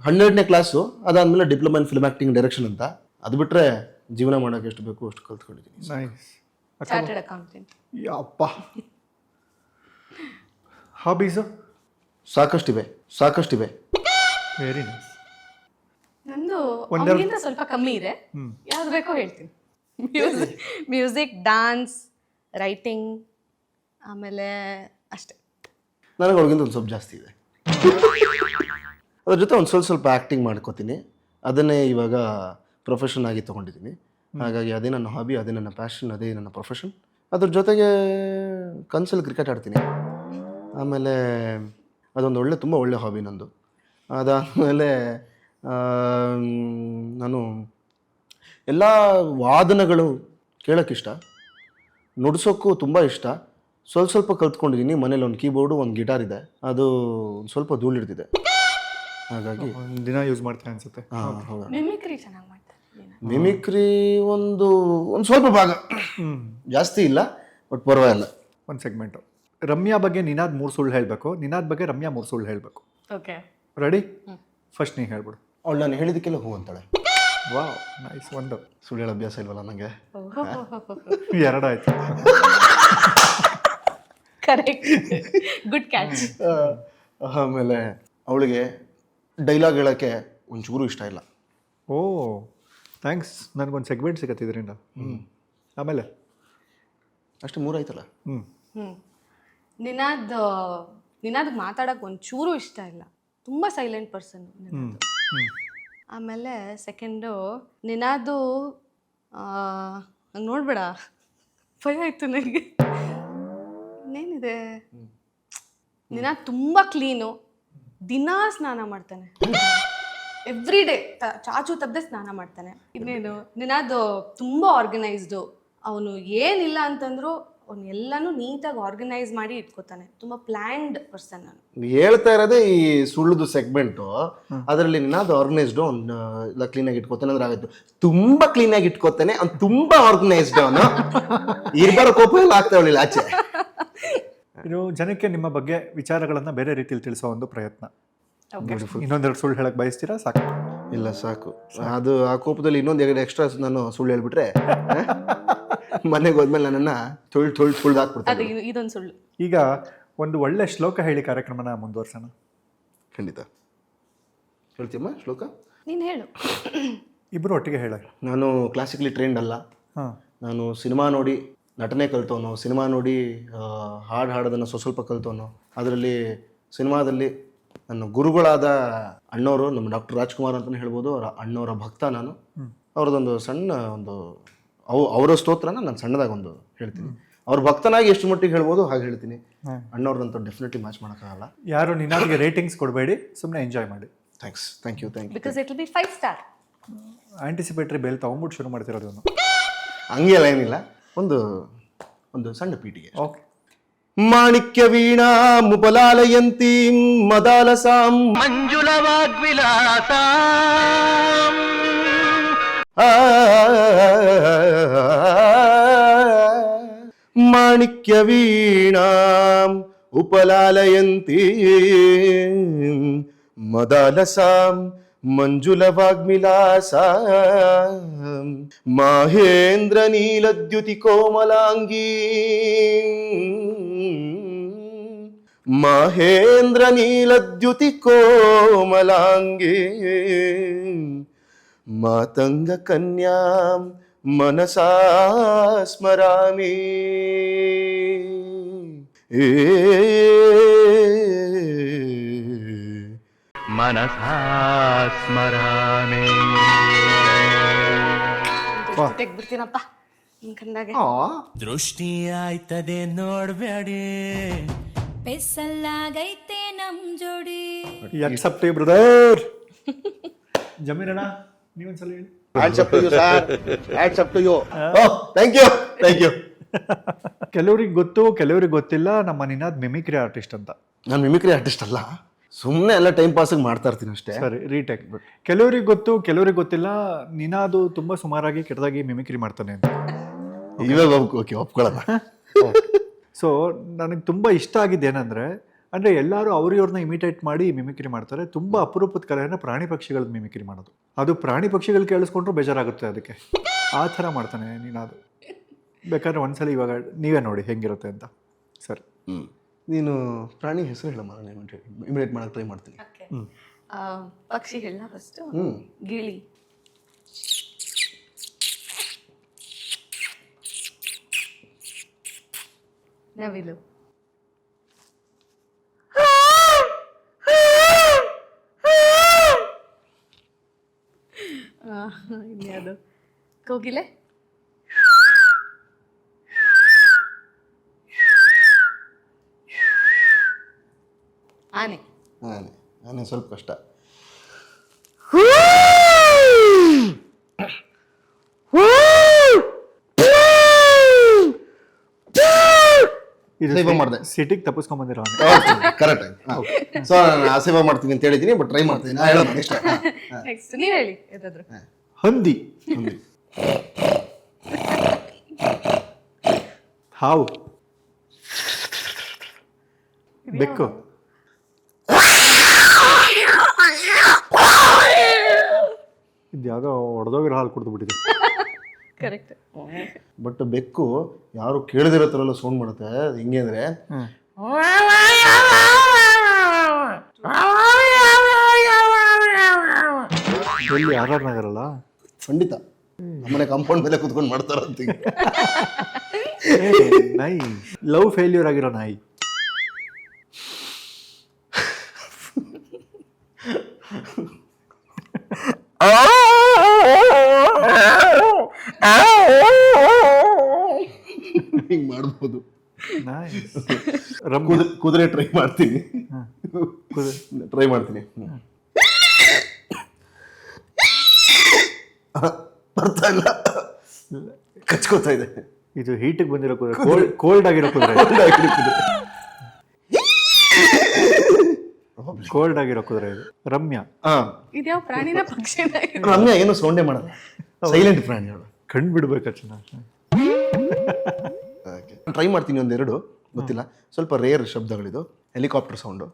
12ನೇ ಕ್ಲಾಸು. ಅದಾದ್ಮೇಲೆ diploma in film acting direction ಅಂತ. ಅದು ಬಿಟ್ರೆ ಜೀವನ ಮಾಡೋಕೆ ಎಷ್ಟು ಬೇಕು ಅಷ್ಟು ಕಲ್ತ್ಕೊಂಡಿದ್ದೀನಿ. ನೈಸ್. Chartered accountant. ಯಪ್ಪ. ಹಾಬೀಸು? ಸಾಕಷ್ಟಿವೆ. Very nice. ನಂದು ಅವನಿಗಿಂತ ಸ್ವಲ್ಪ ಕಮ್ಮಿ ಇದೆ. ಯಾವ್ದು ಬೇಕೋ ಹೇಳ್ತೀನಿ. ಮ್ಯೂಸಿಕ್, ಡಾನ್ಸ್, ರೈಟಿಂಗ್, ಆಮೇಲೆ ಅಷ್ಟೇ. ನನಗೆ ಅವ್ರಿಗಿಂತ ಒಂದು ಸ್ವಲ್ಪ ಜಾಸ್ತಿ ಇದೆ. ಅದ್ರ ಜೊತೆ ಒಂದು ಸ್ವಲ್ಪ ಆ್ಯಕ್ಟಿಂಗ್ ಮಾಡ್ಕೋತೀನಿ. ಅದನ್ನೇ ಇವಾಗ ಪ್ರೊಫೆಷನ್ ಆಗಿ ತೊಗೊಂಡಿದ್ದೀನಿ. ಹಾಗಾಗಿ ಅದೇ ನನ್ನ ಹಾಬಿ, ಅದೇ ನನ್ನ ಪ್ಯಾಷನ್, ಅದೇ ನನ್ನ ಪ್ರೊಫೆಷನ್. ಅದ್ರ ಜೊತೆಗೆ ಕನ್ಸಲ್ಲಿ ಕ್ರಿಕೆಟ್ ಆಡ್ತೀನಿ. ಆಮೇಲೆ ಅದೊಂದು ತುಂಬ ಒಳ್ಳೆ ಹಾಬಿ ನಂದು. ಅದಾದಮೇಲೆ ನಾನು ಎಲ್ಲ ವಾದನಗಳು ಕೇಳೋಕ್ಕಿಷ್ಟ, ನುಡ್ಸೋಕ್ಕೂ ತುಂಬ ಇಷ್ಟ. ಸ್ವಲ್ಪ ಕಲ್ತ್ಕೊಂಡಿದ್ದೀನಿ. ಮನೇಲಿ ಒಂದು ಕೀಬೋರ್ಡು, ಒಂದು ಗಿಟಾರ್ ಇದೆ. ಅದು ಸ್ವಲ್ಪ ಧೂಳಿಡ್ತಿದೆ, ಹಾಗಾಗಿ ದಿನ ಯೂಸ್ ಮಾಡ್ತೀನಿ ಅನ್ಸುತ್ತೆ. ಮಿಮಿಕ್ರಿ ಚೆನ್ನಾಗಿ ಮಾಡ್ತಾರೆ. ಮಿಮಿಕ್ರಿ ಒಂದು ಸ್ವಲ್ಪ ಭಾಗ, ಜಾಸ್ತಿ ಇಲ್ಲ, ಬಟ್ ಪರವಾಗಿಲ್ಲ. ಒಂದು ಸೆಗ್ಮೆಂಟು. ರಮ್ಯಾ ಬಗ್ಗೆ ನಿನಾದ್ 3 ಸುಳ್ಳು ಹೇಳಬೇಕು, ನಿನಾದ್ ಬಗ್ಗೆ ರಮ್ಯಾ 3 ಸುಳ್ಳು ಹೇಳಬೇಕು. Okay, ready? ಫಸ್ಟ್ ನೀ ಹೇಳ್ಬಿಡು. ಅವಳು ನಾನು ಹೇಳಿದಕ್ಕೆಲ್ಲ ಹೂ ಅಂತಾಳೆ. Wow, nice. ಒಂದು ಸುಳ್ಳು ಹೇಳೋ ಅಭ್ಯಾಸ ಇಲ್ವಲ್ಲ ನನಗೆ. 2 ಆಯ್ತು. Correct, good catch. ಆಮೇಲೆ ಅವಳಿಗೆ ಡೈಲಾಗ್ ಹೇಳೋಕ್ಕೆ ಒಂಚೂರು ಇಷ್ಟ ಇಲ್ಲ. ಓ ಥ್ಯಾಂಕ್ಸ್, ನನಗೊಂದು ಸೆಗ್ಮೆಂಟ್ ಸಿಗತ್ತೆ ಇದರಿಂದ. ಆಮೇಲೆ ಅಷ್ಟೇ, 3 ಆಯ್ತಲ್ಲ. ನಿನಾದ್ ಮಾತಾಡೋಕೆ ಒಂಚೂರು ಇಷ್ಟ ಇಲ್ಲ, ತುಂಬ ಸೈಲೆಂಟ್ ಪರ್ಸನ್. ಆಮೇಲೆ ಸೆಕೆಂಡು, ನಿನಾದು ಹಂಗೆ ನೋಡ್ಬೇಡ, ಭಯ ಆಯಿತು ನನಗೆ. ಇನ್ನೇನಿದೆ, ನಿನಾದ್ ತುಂಬ ಕ್ಲೀನು, ದಿನಾ ಸ್ನಾನ ಮಾಡ್ತಾನೆ. ಎವ್ರಿ ಡೇ ಚಾಚು ತಪ್ಪದೆ ಸ್ನಾನ ಮಾಡ್ತಾನೆ. ಇನ್ನೇನು, ನಿನಾದ್ ತುಂಬ ಆರ್ಗನೈಸ್ಡು. ಅವನು ಏನಿಲ್ಲ ಅಂತಂದ್ರು ಅವ್ನು ಎಲ್ಲನೂ ನೀಟಾಗಿ ಆರ್ಗನೈಸ್ ಮಾಡಿ ಇಟ್ಕೋತಾನೆ. ತುಂಬ ಪ್ಲ್ಯಾನ್ಡ್ ಪರ್ಸನ್ ನಾನು. ಹೇಳ್ತಾ ಇರೋದೇ ಈ ಸುಳ್ಳುದು ಸೆಗ್ಮೆಂಟು. ಅದರಲ್ಲಿ ನಿನ್ನಾದು ಆರ್ಗನೈಸ್ಡು, ಅವ್ನು ಎಲ್ಲ ಕ್ಲೀನಾಗಿ ಇಟ್ಕೋತಾನೆ ಅಂದ್ರೆ ಆಗುತ್ತೆ. ತುಂಬ ಕ್ಲೀನಾಗಿ ಇಟ್ಕೋತಾನೆ, ಅವ್ನು ತುಂಬ ಆರ್ಗನೈಸ್ಡ್. ಅವನು ಇರ್ಬಾರೋ ಕೋಪ ಎಲ್ಲ ಆಗ್ತಾ ಇರಲಿಲ್ಲ ಆಚೆ. ಇದು ಜನಕ್ಕೆ ನಿಮ್ಮ ಬಗ್ಗೆ ವಿಚಾರಗಳನ್ನು ಬೇರೆ ರೀತಿಯಲ್ಲಿ ತಿಳಿಸೋ ಒಂದು ಪ್ರಯತ್ನ. ಇನ್ನೊಂದೆರಡು ಸುಳ್ಳು ಹೇಳಕ್ ಬಯಸ್ತೀರಾ? ಸಾಕು? ಇಲ್ಲ, ಸಾಕು. ಅದು ಆ ಕೋಪದಲ್ಲಿ ಇನ್ನೊಂದು ಎಕ್ಸ್ಟ್ರಾ ನಾನು ಸುಳ್ಳು ಹೇಳ್ಬಿಟ್ರೆ ಮನೆಗೆ ಹೋದ್ಮೇಲೆ ನನ್ನನ್ನು ತುಳ್ದಾಕ್ಬಿಡ್ತಾರೆ. ಇದೊಂದು ಸುಳ್ಳು. ಈಗ ಒಂದು ಒಳ್ಳೆ ಶ್ಲೋಕ ಹೇಳಿ ಕಾರ್ಯಕ್ರಮನ ಮುಂದುವರ್ಸೋಣ. ಖಂಡಿತ ಹೇಳ್ತೀಯಮ್ಮ ಶ್ಲೋಕ? ನೀನು ಹೇಳು. ಇಬ್ಬರು ಒಟ್ಟಿಗೆ ಹೇಳ. ನಾನು ಕ್ಲಾಸಿಕಲಿ ಟ್ರೈನ್ಡ್ ಅಲ್ಲ. ನಾನು ಸಿನಿಮಾ ನೋಡಿ ನಟನೆ ಕಲ್ತವನು, ಸಿನಿಮಾ ನೋಡಿ ಹಾಡೋದನ್ನು ಸ್ವಲ್ಪ ಕಲ್ತವನು. ಅದರಲ್ಲಿ ಸಿನಿಮಾದಲ್ಲಿ ನನ್ನ ಗುರುಗಳಾದ ಅಣ್ಣವರು, ನಮ್ಮ ಡಾಕ್ಟರ್ ರಾಜ್ಕುಮಾರ್ ಅಂತಲೇ ಹೇಳ್ಬೋದು, ಅವರ ಅಣ್ಣವರ ಭಕ್ತ ನಾನು. ಅವ್ರದ್ದೊಂದು ಸಣ್ಣ ಅವರ ಸ್ತೋತ್ರನ ನಾನು ಸಣ್ಣದಾಗಿ ಒಂದು ಹೇಳ್ತೀನಿ. ಅವ್ರ ಭಕ್ತನಾಗಿ ಎಷ್ಟು ಮಟ್ಟಿಗೆ ಹೇಳ್ಬೋದು ಹಾಗೆ ಹೇಳ್ತೀನಿ. ಅಣ್ಣವ್ರನ್ನಂತೂ ಡೆಫಿನೆಟ್ಲಿ ಮ್ಯಾಚ್ ಮಾಡೋಕ್ಕಾಗಲ್ಲ. ಯಾರು ನಿನಾದ್ಗೆ ರೇಟಿಂಗ್ಸ್ ಕೊಡಬೇಡಿ, ಸುಮ್ಮನೆ ಎಂಜಾಯ್ ಮಾಡಿ. Thank you. Because it will be 5 star. Anticipatory bail ತಗೊಂಡ್ಬಿಟ್ಟು ಶುರು ಮಾಡ್ತಿರೋದು. ಹಂಗೆ ಎಲ್ಲ ಏನಿಲ್ಲ, ಒಂದು ಸಣ್ಣ ಪೀಟಿಗೆ. ಓಕೆ. ಮಾಣಿಕ್ಯ ವೀಣಾ ಮುಪಲಾಲಯಂತಿ ಮದಾಲಸಾಂ ಮಂಜುಳವಾಗ್ವಿಲಾಸ ಮಾಣಿಕ್ಯ ವೀಣಾಂ ಉಪಲಾಲಯಂತಿ ಮದಾಲಸಾಂ ಮಂಜುಳ ವಾಗ್ಮಿಲಾಸಾ ಮಹೇಂದ್ರ ನೀಲದ್ಯುತಿ ಕೋಮಲಾಂಗೀ ಮಹೇಂದ್ರ ನೀಲದ್ಯುತಿ ಕೋಮಲಾಂಗೀ ಮಾತಂಗ ಕನ್ಯಾಂ ಮನಸಾ ಸ್ಮರಾಮಿ. ಮನಸಾ ಸ್ಮರಾಮಿ. ತೆಗ್ಬಿಡ್ತೀನಪ್ಪ ನಿನ್ ಕಂಡಾಗೆ. ದೃಷ್ಟಿ ಆಯ್ತದೆ ನೋಡ್ಬೇಡಿ, ಪೆಸಲಾಗೈತೆ ನಮ್ ಜೋಡಿ. Accept brother. ಜಮೀರಣ್ಣ ನೀವೊಂದ್ಸಲ ಹೇಳಿ. Hands up to you, sir. Hands up to you. Oh, thank you. ಕೆಲವ್ರಿಗೆ ಗೊತ್ತು, ಕೆಲವ್ರಿಗೆ ಗೊತ್ತಿಲ್ಲ. ನಮ್ಮ ನಿನಾದ್ ಮಿಮಿಕ್ರಿ ಆರ್ಟಿಸ್ಟ್ ಅಂತ. ನಾನು ಮಿಮಿಕ್ರಿ ಆರ್ಟಿಸ್ಟ್ ಅಲ್ಲ, ಸುಮ್ಮನೆ ಎಲ್ಲ ಟೈಮ್ ಪಾಸಿಗೆ ಮಾಡ್ತಾ ಇರ್ತೀನಿ ಅಷ್ಟೇ. ಸರಿ, ರೀಟೇಕ್. ಕೆಲವ್ರಿಗೆ ಗೊತ್ತು, ಕೆಲವ್ರಿಗೆ ಗೊತ್ತಿಲ್ಲ. ನಿನಾದು ತುಂಬಾ ಸುಮಾರಾಗಿ ಕೆಟ್ಟದಾಗಿ ಮಿಮಿಕ್ರಿ ಮಾಡ್ತಾನೆ ಅಂತ. ಇವಾಗ ಓಕೆ ಒಪ್ಕೊಳ್ಳೋಣ. ಸೊ ನನಗೆ ತುಂಬಾ ಇಷ್ಟ ಆಗಿದ್ದು ಏನಂದ್ರೆ, ಅಂದ್ರೆ ಎಲ್ಲರೂ ಅವ್ರನ್ನ ಇಮಿಟೇಟ್ ಮಾಡಿ ಮಿಮಿಕ್ರಿ ಮಾಡ್ತಾರೆ. ತುಂಬಾ ಅಪರೂಪದ ಕಲೆ ಅಂದ್ರೆ ಪ್ರಾಣಿ ಪಕ್ಷಿಗಳದ್ದು ಮಿಮಿಕ್ರಿ ಮಾಡೋದು. ಅದು ಪ್ರಾಣಿ ಪಕ್ಷಿಗಳು ಕೇಳಿಸ್ಕೊಂಡ್ರು ಬೇಜಾರಾಗುತ್ತೆ, ಅದಕ್ಕೆ ಆ ಥರ ಮಾಡ್ತಾನೆ ನೀನಾದು. ಬೇಕಾದ್ರೆ ಒಂದ್ಸಲ ಇವಾಗ ನೀವೇ ನೋಡಿ ಹೆಂಗಿರುತ್ತೆ ಅಂತ. ಸರಿ, ನೀನು ಪ್ರಾಣಿ ಹೆಸರು ಹೇಳಮ್ಮ, ಇಮಿಟೇಟ್ ಮಾಡಕ್ಕೆ ಟ್ರೈ ಮಾಡ್ತೀನಿ. ಪಕ್ಷಿ ಹೇಳ ಫಸ್ಟ್. ಗಿಳಿ, ನವಿಲು, ಇನ್ಯಾವುದು, ಕೋಗಿಲೆ, ಆನೆ. ಆನೆ ಸ್ವಲ್ಪ ಕಷ್ಟ. ಇದು ಸೇವೆ ಮಾಡಿದೆ, ಸಿಟಿಗೆ ತಪ್ಪಿಸ್ಕೊಂಡ್ ಬಂದಿರೋ ಕರೆಕ್ಟ್ ಆಗಿ. ಸೊ ನಾನು ಆ ಸೇವೆ ಮಾಡ್ತೀನಿ ಅಂತ ಹೇಳಿದ್ದೀನಿ, ಬಟ್ ಟ್ರೈ ಮಾಡ್ತೀನಿ. ನೆಕ್ಸ್ಟ್ ನೀವು ಹೇಳಿ ಯಾವ್ದಾದ್ರು. ಹಂದಿ, ಹಾವು, ಬೆಕ್ಕು, ಇದ್ಯಾವುದೋ ಹೊಡೆದೋಗಿರೋ ಹಾಲು ಕುಡಿದು ಬಿಟ್ಟಿದೆ. ಕರೆಕ್ಟ್. ಬಟ್ ಬೆಕ್ಕು ಯಾರು ಕೇಳದಿರೋ ಥರ ಎಲ್ಲ ಸೌಂಡ್ ಮಾಡುತ್ತೆ. ಅದು ಹಿಂಗೆ ಅಂದರೆ ಎಲ್ಲಿ ಆರ್ ನಗರಲ್ಲ, ಖಂಡಿತ ನಮ್ಮನೆ ಕಾಂಪೌಂಡ್ ಮೇಲೆ ಕುತ್ಕೊಂಡು ಮಾಡ್ತಾರಂತ. ನಾಯಿ, ಲವ್ ಫೇಲ್ಯೂರ್ ಆಗಿರೋ ನಾಯಿ. ಹಿಂಗೆ ಮಾಡ್ಬೋದು. ನಾಯಿ, ಕುದುರೆ ಟ್ರೈ ಮಾಡ್ತೀನಿ. ಬರ್ತಾ ಇಲ್ಲ, ಕಚ್ಕೋತಾ ಇದೆ. ಇದು ಹೀಟಿಗೆ ಬಂದಿರೋ ಕುದುರೆ, ಕೋಲ್ಡ್ ಆಗಿರೋ ಕುದುರೆ. ಕೋಲ್ಡ್ ಆಗಿರೋ ಕುದುರೆ ಇದು. ರಮ್ಯಾ, ಇದ್ಯಾವ ಪ್ರಾಣಿನ ಪಕ್ಷಿನ? ರಮ್ಯಾ ಏನು ಸೌಂಡೇ ಮಾಡಲ್ಲ, ಸೈಲೆಂಟ್ ಪ್ರಾಣಿ ಅವಳು. ಕಣ್ಣು ಬಿಡ್ಬೇಕು ಚೆನ್ನಾಗಿ. ಟ್ರೈ ಮಾಡ್ತೀನಿ, ಒಂದೆರಡು ಗೊತ್ತಿಲ್ಲ, ಸ್ವಲ್ಪ ರೇರ್ ಶಬ್ದಗಳಿದು. Helicopter sound.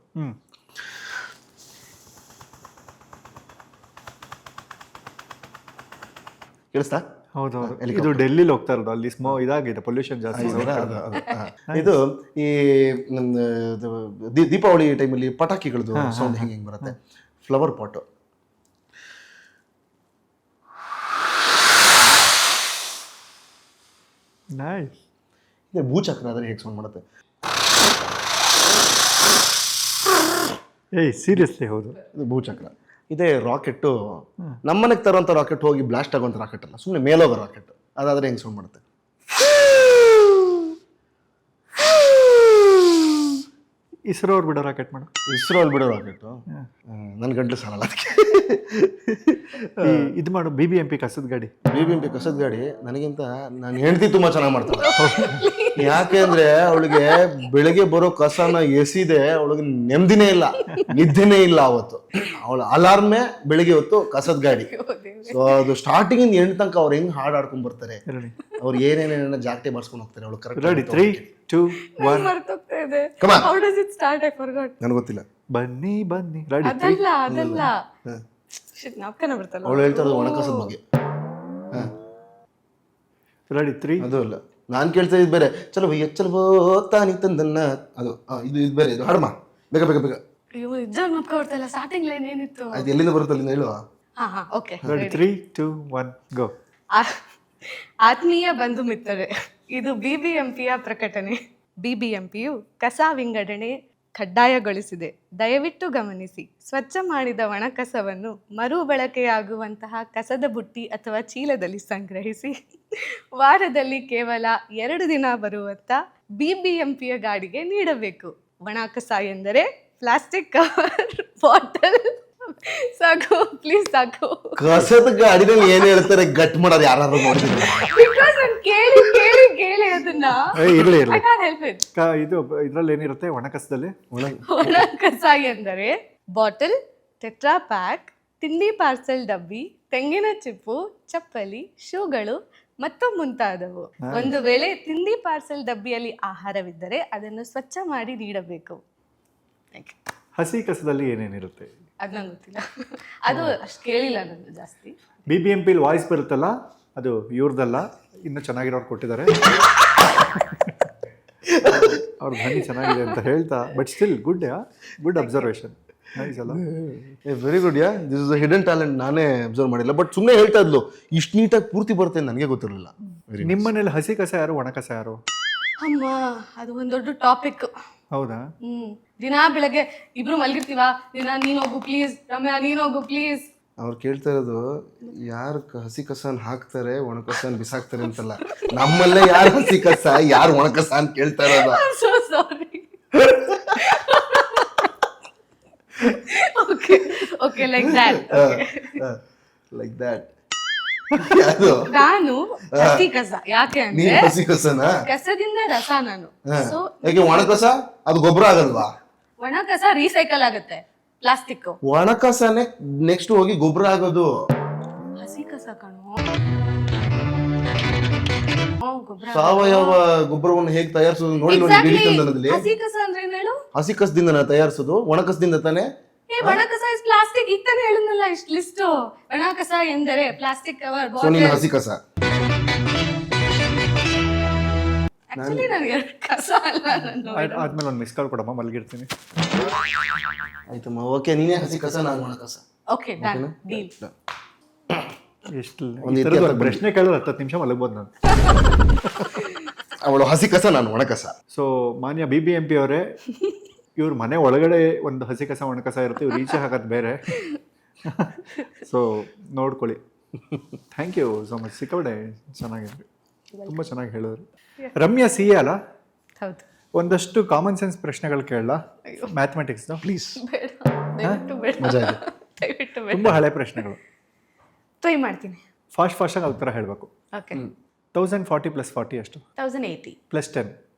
ಕೇಳಿಸ್ತಾ? ಹೌದೌದು, ಇದು ಡೆಲ್ಲಿಲಿ ಹೋಗ್ತಾ ಇರೋದು. ಅಲ್ಲಿ ಇದಾಗಿದೆ, ಪೊಲ್ಯೂಷನ್ ಜಾಸ್ತಿ. ಇದು ಈ ದೀಪಾವಳಿ ಟೈಮಲ್ಲಿ ಪಟಾಕಿಗಳದ್ದು ಸೌಂಡ್ ಹೆಂಗೆ ಬರುತ್ತೆ. Flower pot, nice. ಇದೆ ಭೂಚಕ್ರ ಆದರೆ ಹೇಗೆ ಸೌಂಡ್ ಮಾಡುತ್ತೆ. ಏಯ್ ಸೀರಿಯಸ್ಲಿ, ಹೌದು, ಇದು ಭೂಚಕ್ರ. ಇದೇ ರಾಕೆಟ್ಟು, ನಮ್ಮನೆಗೆ ತರುವಂಥ ರಾಕೆಟ್ ಹೋಗಿ ಬ್ಲಾಸ್ಟ್ ಆಗುವಂಥ ರಾಕೆಟ್ ಅಲ್ಲ, ಸುಮ್ಮನೆ ಮೇಲೋಗೋ ರಾಕೆಟ್. ಅದಾದರೆ ಹೆಂಗೆ ಸೌಂಡ್ ಮಾಡುತ್ತೆ. ಇಸ್ರೋ ಅವ್ರು ಬಿಡೋ ರಾಕೆಟ್ ಮಾಡು. ಇಸ್ರೋ ಅಲ್ಲಿ ಬಿಡೋ ರಾಕೆಟು ನನ್ನ ಗಂಟಲು ಸಾಲಲ್ಲ ಅದಕ್ಕೆ. ಇದು ಮಾಡು BBMP ಕಸದ ಗಾಡಿ. BBMP ಕಸದ ಗಾಡಿ ನನಗಿಂತ ನನ್ನ ಹೆಂಡತಿ ತುಂಬಾ ಚೆನ್ನಾಗಿ ಮಾಡ್ತಾಳೆ. ಯಾಕೆ ಅಂದ್ರೆ ಅವಳಿಗೆ ಬೆಳಗ್ಗೆ ಬರೋ ಕಸನ ಎಸಿದೆ, ಅವಳಿಗೆ ನೆಮ್ಮದಿನೇ ಇಲ್ಲ, ನಿದ್ದೆನೇ ಇಲ್ಲ ಅವತ್ತು. ಅವಳ ಅಲಾರ್ಮೇ ಬೆಳಿಗ್ಗೆ ಹೊತ್ತು ಕಸದ ಗಾಡಿ. ಸೊ ಅದು ಸ್ಟಾರ್ಟಿಂಗ್ ಇಂದ ಎಂಡ್ ತನಕ ಅವ್ರು ಹೆಂಗ್ ಹಾಡು ಆಡ್ಕೊಂಡ್ ಬರ್ತಾರೆ, ಅವ್ರು ಏನೇನೇನ ಜಾಗಟೆ ಮಾಡಿಸ್ಕೊಂಡು ಹೋಗ್ತಾರೆ ಅವಳು. ರೆಡಿ 3, 2, 1. ಮರ್ತೋಗ್ತಾ ಇದೆ. Come on. How does it start? I forgot. ನನಗೆ ಗೊತ್ತಿಲ್ಲ. ಬನ್ನಿ ರೆಡಿ. ಅದಲ್ಲ ನಾಪ್ಕನ ಬರ್ತಲ್ಲ. ಅವಳು ಹೇಳ್ತಾ ಇರೋದು ಒಣ ಕಸದ ಬಗ್ಗೆ. ರೆಡಿ 3. ಅದು ಅಲ್ಲ, ನಾನ್ ಕೇಳ್ತಾ ಇದ್ ಬೇರೆ. ಚಲೋ ತಾನಿ ತಂದನ್ನ ಅದು ಇದು ಬೇರೆ. ಇದು ಹಾಡಮ್ಮ ಬೇಗ ಬೇಗ ಬೇಗ. ಅಯ್ಯೋ ನಿಜ ನಾಪ್ಕ ಬರ್ತಲ್ಲ. ಸ್ಟಾರ್ಟಿಂಗ್ ಲೈನ್ ಏನಿತ್ತು? ಅದು ಎಲ್ಲಿಂದ ಬರುತ್ತೆ ಅಲ್ಲಿಂದ ಹೇಳುವ. ಹಾ ಓಕೆ. ರೆಡಿ 3, 2, 1 ಗೋ. ಆತ್ಮೀಯ ಬಂಧು ಮಿತ್ರರೇ, ಇದು BBMPಯ ಪ್ರಕಟಣೆ. BBMPಯು ಕಸ ವಿಂಗಡಣೆ ಕಡ್ಡಾಯಗೊಳಿಸಿದೆ. ದಯವಿಟ್ಟು ಗಮನಿಸಿ, ಸ್ವಚ್ಛ ಮಾಡಿದ ಒಣ ಕಸವನ್ನು ಮರುಬಳಕೆಯಾಗುವಂತಹ ಕಸದ ಬುಟ್ಟಿ ಅಥವಾ ಚೀಲದಲ್ಲಿ ಸಂಗ್ರಹಿಸಿ ವಾರದಲ್ಲಿ ಕೇವಲ 2 ದಿನ ಬರುವಂಥ BBMPಯ ಗಾಡಿಗೆ ನೀಡಬೇಕು. ಒಣ ಕಸ ಎಂದರೆ ಪ್ಲಾಸ್ಟಿಕ್ ಕವರ್, ಬಾಟಲ್. ಸಾಕು ಪ್ಲೀಸ್ ಸಾಕು. ಕಸದ ಗಾಡಿನಲ್ಲಿ ಏನ್ ಹೇಳ್ತಾರೆ ಗಟ್ ಮಾಡೋದು ಯಾರು ನೋಡಿದ್ರೆ. Because ನಾನು ಕೇಳಿ ಅದನ್ನ ಇರ್ಲಿ I can't help it. ಇದು ಇದ್ರಲ್ಲಿ ಏನಿರುತ್ತೆ ಒಣ ಕಸದಲ್ಲಿ? ಒಣ ಕಸ ಎಂದರೆ ಬಾಟಲ್, ಟೆಟ್ರಾ ಪ್ಯಾಕ್, ತಿಂಡಿ ಪಾರ್ಸೆಲ್ ಡಬ್ಬಿ, ತೆಂಗಿನ ಚಿಪ್ಪು, ಚಪ್ಪಲಿ, ಶೂಗಳು ಮತ್ತು ಮುಂತಾದವು. ಒಂದು ವೇಳೆ ತಿಂಡಿ ಪಾರ್ಸೆಲ್ ಡಬ್ಬಿಯಲ್ಲಿ ಆಹಾರವಿದ್ದರೆ ಅದನ್ನು ಸ್ವಚ್ಛ ಮಾಡಿ ನೀಡಬೇಕು. ಹಸಿ ಕಸದಲ್ಲಿ ಏನೇನಿರುತ್ತೆ? ಅದು ನಂಗೆ ಗೊತ್ತಿಲ್ಲ. ಅದು ಅಷ್ಟು ಕೇಳಿಲ್ಲ ನಾನು ಜಾಸ್ತಿ. BBMP ವಾಯ್ಸ್ ಬರುತ್ತಲ್ಲ, ಅದು ಇವ್ರದಲ್ಲ, ಇನ್ನೂ ಚೆನ್ನಾಗಿರೋರು ಕೊಟ್ಟಿದ್ದಾರೆ. ಅವ್ರ ಧ್ವನಿ ಚೆನ್ನಾಗಿದೆ ಅಂತ ಹೇಳ್ತಾ, but still good observation. Nice ಅಲ್ಲ? Very good. Yeah, this is a hidden talent. ನಾನೇ ಅಬ್ಸರ್ವ್ ಮಾಡಿಲ್ಲ, ಬಟ್ ಸುಮ್ಮನೆ ಹೇಳ್ತಾ ಇದ್ಲು. ಇಷ್ಟು ನೀಟಾಗಿ ಪೂರ್ತಿ ಬರುತ್ತೆ ನನಗೆ ಗೊತ್ತಿರಲಿಲ್ಲ. ನಿಮ್ಮ ಮನೇಲಿ ಹಸಿ ಕಸ ಯಾರು, ಒಣ ಕಸ ಯಾರು? ಅಮ್ಮ, ಅದು ಒಂದು ದೊಡ್ಡ ಟಾಪಿಕ್. ಹೌದಾ? ದಿನಾ ಬೆಳಗ್ಗೆ ಇಬ್ರು ಮಲ್ಗಿರ್ತೀವ. ದಿನ ನೀನ್ ಹೋಗು ಪ್ಲೀಸ್, ರಮ್ಯಾ ನೀನ್ ಹೋಗು ಪ್ಲೀಸ್. ಅವ್ರು ಕೇಳ್ತಾ ಇರೋದು ಯಾರು ಹಸಿ ಕಸನ್ ಹಾಕ್ತಾರೆ, ಒಣ ಕಸನ್ ಬಿಸಾಕ್ತಾರೆ ಅಂತಲ್ಲ. ನಮ್ಮಲ್ಲೇ ಯಾರು ಹಸಿ ಕಸ, ಯಾರು ಒಣ ಕಸ ಅಂತ ಕೇಳ್ತಾ ಇರೋದು. So sorry. Okay, like that. Like that. ಯಾರು ನಾನು ಹಸಿ ಕಸ ಯಾಕೆ ನೀನ್ ಅಂದ್ರೆ ಹಸಿ ಕಸನಾ? ಕಸದಿಂದ ರಸ ನಾನು. ಸೊ ಯಾಕೆ ಒಣ ಕಸ ಅದು ಗೊಬ್ಬರ ಆಗಲ್ವಾ? ಒಣ ಕಸ ರೀಸೈಕಲ್ ಆಗುತ್ತೆ, ಪ್ಲಾಸ್ಟಿಕ್. ಒಣ ಕಸನೇ ನೆಕ್ಸ್ಟ್ ಹೋಗಿ ಗೊಬ್ಬರ ಆಗೋದು. ಹಸಿ ಕಸ ಕಣೋ. ಗೊಬ್ಬರ ಸಾವಯವ ಗೊಬ್ಬರವನ್ನು ಹೇಗೆ ತಯಾರಿಸೋದು ನೋಡಿ ಬಿಡಿ ತಂದನದಲ್ಲಿ. ಹಸಿ ಕಸ ಅಂದ್ರೆ ಏನ್ ಹೇಳು? ಹಸಿ ಕಸದಿಂದ ತಯಾರಿಸೋದು, ಒಣ ಕಸದಿಂದ ತಾನೇ. ಒಣ ಕಸ ಇಸ್ ಪ್ಲಾಸ್ಟಿಕ್. ಈಗ ತಾನೇ ಹೇಳಿದ್ನಲ್ಲ ಇಷ್ಟು ಲಿಸ್ಟ್. ಒಣ ಕಸ ಎಂದರೆ ಪ್ಲಾಸ್ಟಿಕ್ ಕವರ್, ಸೊ ನೀನು ಬಾಟಲ್. ಹಸಿ ಕಸ. ಆಕ್ಚುಲಿ ನನಗೆ ಕಸ ಅಲ್ಲ. ಆದ್ಮೇಲೆ ಒಂದು ಮಿಸ್ ಕಾಲ್ ಕೊಡಮ್ಮ, ಮಲಗಿರ್ತೀನಿ. ಆಯ್ತಮ್ಮ, ಓಕೆ. ನೀನೇ ಹಸಿ ಕಸ, ನಾನು ಒಣ ಕಸ. Okay done, deal. ಎಷ್ಟು ಒಂದು ಇತಿಹಾಸ ಪ್ರಶ್ನೆ ಕೇಳಿದ್ರೆ 10 ನಿಮಿಷ ಮಲಗ್ಬೋದು ನಾನು. ಅವಳು ಹಸಿ ಕಸ, ನಾನು ಒಣ ಕಸ. ಸೊ ಮಾನ್ಯ BBMP ಅವರೇ, ಇವ್ರ ಮನೆ ಒಳಗಡೆ ಒಂದು ಹಸಿ ಕಸ ಒಣ ಕಸ ಇರುತ್ತೆ, ಇವ್ರು ಈಚೆ ಹಾಕೋದು ಬೇರೆ. ಸೊ ನೋಡ್ಕೊಳ್ಳಿ. Thank you so much. ಸಿಕ್ಕಾಪಟ್ಟೆ ಚೆನ್ನಾಗಿದ್ರಿ, ತುಂಬ ಚೆನ್ನಾಗಿ ಹೇಳಿದ್ರಿ. ರಮ್ಯಾ CA ಅಲ್ಲ? ಹೌದು. ಒಂದಷ್ಟು ಕಾಮನ್ ಸೆನ್ಸ್ ಪ್ರಶ್ನೆಗಳು ಕೇಳಲ್ಲ, ಮ್ಯಾಥಮೆಟಿಕ್ಸ್ ಪ್ಲೀಸ್. ದಯವಿಟ್ಟು ಬೇಡ. ಮಜಾ ಇದೆ. ದಯವಿಟ್ಟು ಬೇಡ. ತುಂಬ ಹಳೆ ಪ್ರಶ್ನೆಗಳು. ಟ್ರೈ ಮಾಡ್ತೀನಿ. ಫಾಸ್ಟಾಗಿ ಉತ್ತರ ಹೇಳಬೇಕು. ಓಕೆ. 1040 + 40 ಎಷ್ಟು? 1080 + 10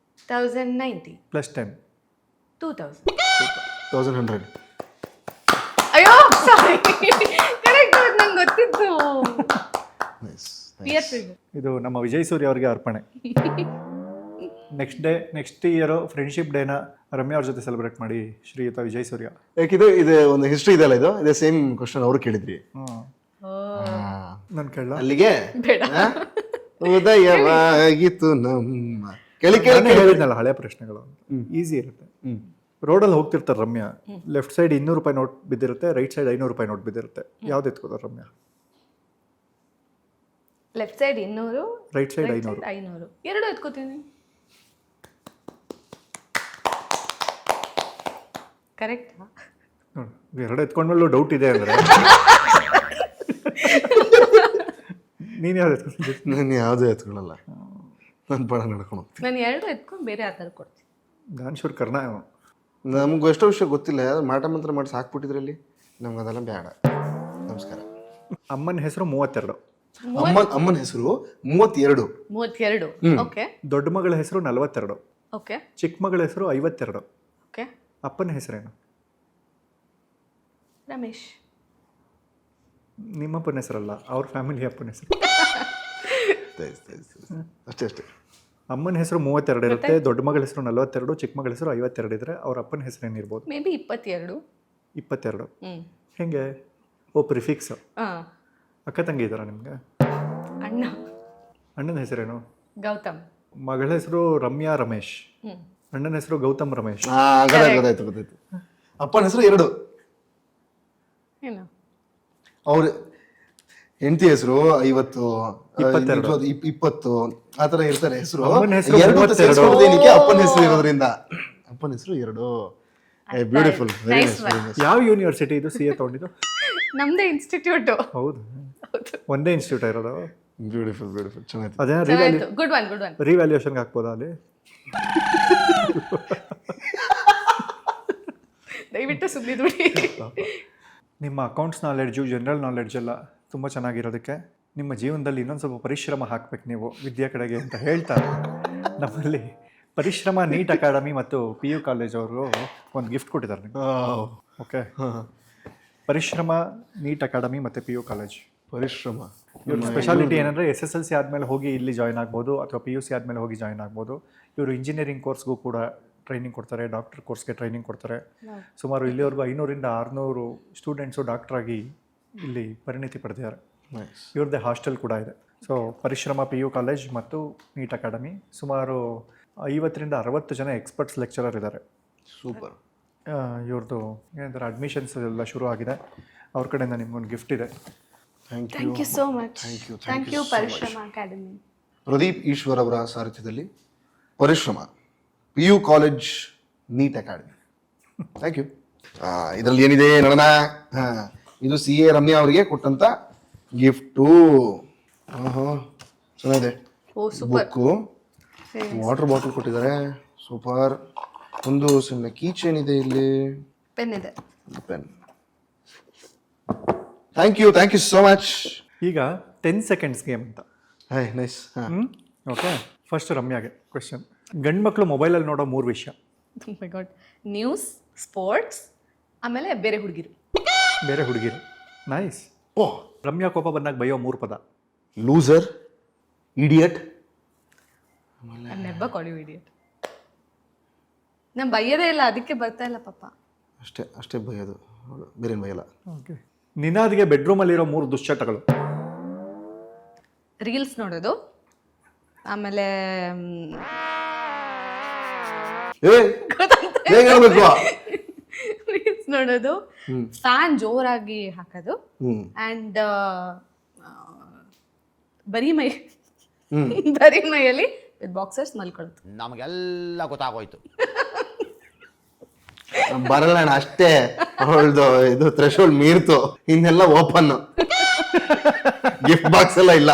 1090 + 10 2000. 1100. ಅಯ್ಯೋ ಸಾರಿ, ಕರೆಕ್ಟ್ ನಂಗೆ ಗೊತ್ತಿತ್ತು. ಇದು ನಮ್ಮ ವಿಜಯ್ ಸೂರ್ಯ ಅವರಿಗೆ ಅರ್ಪಣೆ. ನೆಕ್ಸ್ಟ್ ಇಯರ್ ಫ್ರೆಂಡ್ಶಿಪ್ ಡೇನ ರಮ್ಯಾ ಅವ್ರ ಜೊತೆ ಸೆಲೆಬ್ರೇಟ್ ಮಾಡಿ ಶ್ರೀಯುತ ವಿಜಯ್ ಸೂರ್ಯ. ಯಾಕಿದು ಇದು ಒಂದು ಹಿಸ್ಟ್ರಿ ಇದೆಯಲ್ಲ, ಇದೇ ಸೇಮ್ ಕ್ವಶನ್ ಅವರು ಕೇಳಿದ್ರಿ. ನಾನು ಕೇಳ ಅಲ್ಲಿಗೆ ಉದಯವಾಗಿತ್ತು ನಮ್ಮ ಹೇಳಿದ್ನಲ್ಲ ಹಳೆ ಪ್ರಶ್ನೆಗಳು ಈಸಿ ಇರುತ್ತೆ. ರೋಡಲ್ಲಿ ಹೋಗ್ತಿರ್ತಾರೆ ರಮ್ಯಾ, ಲೆಫ್ಟ್ ಸೈಡ್ 200 ರೂಪಾಯಿ ನೋಟ್ ಬಿದ್ದಿರುತ್ತೆ, ರೈಟ್ ಸೈಡ್ 500 ರೂಪಾಯಿ ನೋಟ್ ಬಿದ್ದಿರುತ್ತೆ. ಯಾವ್ದು ಎತ್ಕೋತಾರೆ ರಮ್ಯಾ? Left side 200, right side 500. 500 ಎರಡು ಎತ್ಕೋತೀನಿ. ಕರೆಕ್ಟ್. ಎರಡು ಎತ್ಕೊಂಡ್ಮೇಲೂ ಡೌಟ್ ಇದೆ ಅಂದ್ರೆ ನೀನು ಯಾವ್ದು ಎತ್ಕೊಳ್ತೀನಿ? ನಾನು ಯಾವುದೇ ಎತ್ಕೊಳ್ಳಲ್ಲ, ನಾನು ಬಡ ನಡ್ಕೊಂಡು ಹೋಗ್ತೀನಿ. ನಾನು ಎರಡು ಎತ್ಕೊಂಡು ಬೇರೆ ಆ ಥರ ಕೊಡ್ತೀನಿ. ನಾನು ಶೂರ್ ಕರ್ಣ ನಮಗೂ ಎಷ್ಟೋ ವಿಷಯ ಗೊತ್ತಿಲ್ಲ, ಮಾಟ ಮಂತ್ರ ಮಾಡಿ ಸಾಕ್ಬಿಟ್ಟಿದ್ರಲ್ಲಿ. ನಮ್ಗೆ ಅದೆಲ್ಲ ಬೇಡ. ನಮಸ್ಕಾರ. ಅಮ್ಮನ ಹೆಸರು 32. ಅಮ್ಮನ ಹೆಸರು 32. 32. ಓಕೆ ದೊಡ್ಡ ಮಗಳ ಹೆಸರು 42. ಓಕೆ ಚಿಕ್ಕ ಮಗಳ ಹೆಸರು 52. ಓಕೆ. ಅಪ್ಪನ ಹೆಸರೇನು? ರಮೇಶ್. ನಿಮ್ಮ ಅಪ್ಪನ ಹೆಸರಲ್ಲ, ಅವ್ರ ಫ್ಯಾಮಿಲಿ ಅಪ್ಪನ ಹೆಸರು. ಅಷ್ಟೇ ಅಷ್ಟೇ. ಅಮ್ಮನ ಹೆಸರು 32 ಇರುತ್ತೆ, ದೊಡ್ಡ ಮಗಳ ಹೆಸರು 42, ಚಿಕ್ಕ ಮಗಳ ಹೆಸರು 52 ಇದ್ರೆ ಅವ್ರ ಅಪ್ಪನ ಹೆಸರು ಏನಿರ್ಬೋದು? Maybe 22. 22. ಹ್ಮ್. ಹೆಂಗೆ? ಓ, ಪ್ರಿಫಿಕ್ಸ್. ಹಾಂ. ಅಕ್ಕ ತಂಗಿ ಇದ್ದಾರಾ ನಿಮ್ಗೆ? ಅಣ್ಣ ಅಣ್ಣನ ಹೆಸರೇನು? ಗೌತಮ್. ಮಗಳ ಹೆಸರು ರಮ್ಯಾ ರಮೇಶ್, ಅಣ್ಣನ ಹೆಸರು ಗೌತಮ್ ರಮೇಶ್. ಗೊತ್ತಾಯ್ತು. ಅಪ್ಪನ ಹೆಸರು 2. ಏನು? ಅವ್ರ ಹೆಂಡತಿ ಹೆಸರು 50, 20 ಆ ಥರ ಇರ್ತಾರೆ ಹೆಸರು. ಅಮ್ಮನ ಹೆಸರು 2 ಏನಕ್ಕೆ? ಅಪ್ಪನ ಹೆಸರು ಇರೋದ್ರಿಂದ. ಅಪ್ಪನ ಹೆಸರು 2. ಬ್ಯೂಟಿಫುಲ್. Very nice. ಯಾವ ಯೂನಿವರ್ಸಿಟಿ ಇದು CA ತಗೊಂಡಿದ್ದು? ನಮ್ದೇ ಇನ್ಸ್ಟಿಟ್ಯೂಟು. ಹೌದು, ಒಂದೇ ಇನ್ಸ್ಟಿಟ್ಯೂಟ್ ಇರೋದು. ಬ್ಯೂಟಿಫುಲ್ ಚೆನ್ನಾಗಿತ್ತು. ಅದೇ ಗುಡ್ ಒನ್ ರಿವ್ಯಾಲ್ಯೂಯೇಷನ್ಗೆ ಹಾಕ್ಬೋದಾ ಅಲ್ಲಿ? ದಯವಿಟ್ಟು ಸುದ್ದಿ ದುಡಿ. ನಿಮ್ಮ ಅಕೌಂಟ್ಸ್ ನಾಲೆಡ್ಜು, ಜನರಲ್ ನಾಲೆಡ್ಜ್ ಎಲ್ಲ ತುಂಬ ಚೆನ್ನಾಗಿರೋದಕ್ಕೆ ನಿಮ್ಮ ಜೀವನದಲ್ಲಿ ಇನ್ನೊಂದು ಸ್ವಲ್ಪ ಪರಿಶ್ರಮ ಹಾಕ್ಬೇಕು ನೀವು ವಿದ್ಯೆ ಕಡೆಗೆ ಅಂತ ಹೇಳ್ತಾ, ನಮ್ಮಲ್ಲಿ ಪರಿಶ್ರಮ ನೀಟ್ ಅಕಾಡೆಮಿ ಮತ್ತು PU ಕಾಲೇಜ್ ಅವರು ಒಂದು ಗಿಫ್ಟ್ ಕೊಟ್ಟಿದ್ದಾರೆ ನಿಮಗೆ. ಓಕೆ, ಪರಿಶ್ರಮ ನೀಟ್ ಅಕಾಡೆಮಿ ಮತ್ತು PU ಕಾಲೇಜ್. ಪರಿಶ್ರಮ ಇವ್ರ ಸ್ಪೆಷಾಲಿಟಿ ಏನಂದರೆ SSLC ಆದಮೇಲೆ ಹೋಗಿ ಇಲ್ಲಿ ಜಾಯ್ನ್ ಆಗ್ಬೋದು, ಅಥವಾ PUC ಆದಮೇಲೆ ಹೋಗಿ ಜಾಯ್ನ್ ಆಗ್ಬೋದು. ಇವರು ಇಂಜಿನಿಯರಿಂಗ್ ಕೋರ್ಸ್ಗೂ ಕೂಡ ಟ್ರೈನಿಂಗ್ ಕೊಡ್ತಾರೆ, ಡಾಕ್ಟರ್ ಕೋರ್ಸ್ಗೆ ಟ್ರೈನಿಂಗ್ ಕೊಡ್ತಾರೆ. ಸುಮಾರು ಇಲ್ಲಿವರೆಗೂ 500 ರಿಂದ 600 ಸ್ಟೂಡೆಂಟ್ಸು ಡಾಕ್ಟ್ರಾಗಿ ಇಲ್ಲಿ ಪರಿಣಿತಿ ಪಡೆದಿದ್ದಾರೆ. ಇವ್ರದ್ದೇ ಹಾಸ್ಟೆಲ್ ಕೂಡ ಇದೆ. ಸೊ ಪರಿಶ್ರಮ PU ಕಾಲೇಜ್ ಮತ್ತು ನೀಟ್ ಅಕಾಡೆಮಿ ಸುಮಾರು 50 ರಿಂದ 60 ಜನ ಎಕ್ಸ್ಪರ್ಟ್ಸ್ ಲೆಕ್ಚರರ್ ಇದ್ದಾರೆ. ಸೂಪರ್. ಇವ್ರದ್ದು ಏನಂತಾರೆ ಅಡ್ಮಿಷನ್ಸ್ ಎಲ್ಲ ಶುರು ಆಗಿದೆ. ಅವ್ರ ಕಡೆಯಿಂದ ನಿಮ್ಗೊಂದು ಗಿಫ್ಟ್ ಇದೆ. Thank you so much. Thank you Parishrama academy. Pradeep Eshwar ಅವರ ಸಾರಥ್ಯದಲ್ಲಿ Parishrama PU college NEET academy. Thank you. ಇದರಲ್ಲಿ ಏನಿದೆ ನೋಡೋಣ. ಇದು CA ರಮ್ಯಾ ಅವರಿಗೆ ಕೊಟ್ಟಂತ ಗಿಫ್ಟು. ಚೆನ್ನಾಗಿದೆ. ಬುಕ್ಕು, ವಾಟರ್ ಬಾಟಲ್ ಕೊಟ್ಟಿದ್ದಾರೆ. ಸೂಪರ್. ಒಂದು ಸಣ್ಣ ಕೀ ಚೈನ್ ಇದೆ ಇಲ್ಲಿ. ಪೆನ್ ಇದೆ. Pen. Thank you so much. ಈಗ 10 ಸೆಕೆಂಡ್ಸ್ ಗೇಮ್ ಅಂತ. Hi, nice. ಓಕೆ, ಫಸ್ಟ್ ರಮ್ಯಾಗೆ ಕ್ವೆಶನ್. ಗಂಡು ಮಕ್ಕಳು ಮೊಬೈಲಲ್ಲಿ ನೋಡೋ 3 ವಿಷಯ. ಮೈ ಗಾಡ್. ನ್ಯೂಸ್, ಸ್ಪೋರ್ಟ್ಸ್, ಆಮೇಲೆ ಬೇರೆ ಹುಡುಗಿರು. ಬೇರೆ ಹುಡುಗಿರು. ನೈಸ್. ಓ, ರಮ್ಯಾ ಕೋಪ ಬಂದಾಗ ಬೈಯೋ 3 ಪದ. Loser, idiot. ನೆಬ್ಬ ಕೊಡಿ ಇಡಿಯಟ್. ನಾನು ಬೈಯೋದೇ ಇಲ್ಲ, ಅದಕ್ಕೆ ಬರ್ತಾ ಇಲ್ಲ ಪಾಪ. ಅಷ್ಟೇ ಬೈಯೋದು, ಬೇರೇನು ಬೈಯಲ್ಲ. ಓಕೆ. ನಿನಾದ್ಗೆ ಬೆಡ್ರೂಮಲ್ಲಿರೋ 3 ದುಶ್ಚಟಗಳು. ರೀಲ್ಸ್ ನೋಡೋದು, ಆಮೇಲೆ ರೀಲ್ಸ್ ನೋಡೋದು, ಫ್ಯಾನ್ ಜೋರಾಗಿ ಹಾಕೋದು, ಆ್ಯಂಡ್ ಬರೀ ಮೈಯಲ್ಲಿ ಬಾಕ್ಸರ್ಸ್ ಮಲ್ಕೊಳ್ಳೋದು. ನಮಗೆಲ್ಲ ಗೊತ್ತಾಗೋಯ್ತು. ಬರಲ್ಲ ಅಣ್ಣ, ಅಷ್ಟೇ. ಅವಳ್ದು ಇದು ಥ್ರೆಶೋಲ್ಡ್ ಮೀರ್ತು, ಇನ್ನೆಲ್ಲ ಓಪನ್. ಗಿಫ್ಟ್ ಬಾಕ್ಸ್ ಎಲ್ಲ ಇಲ್ಲ.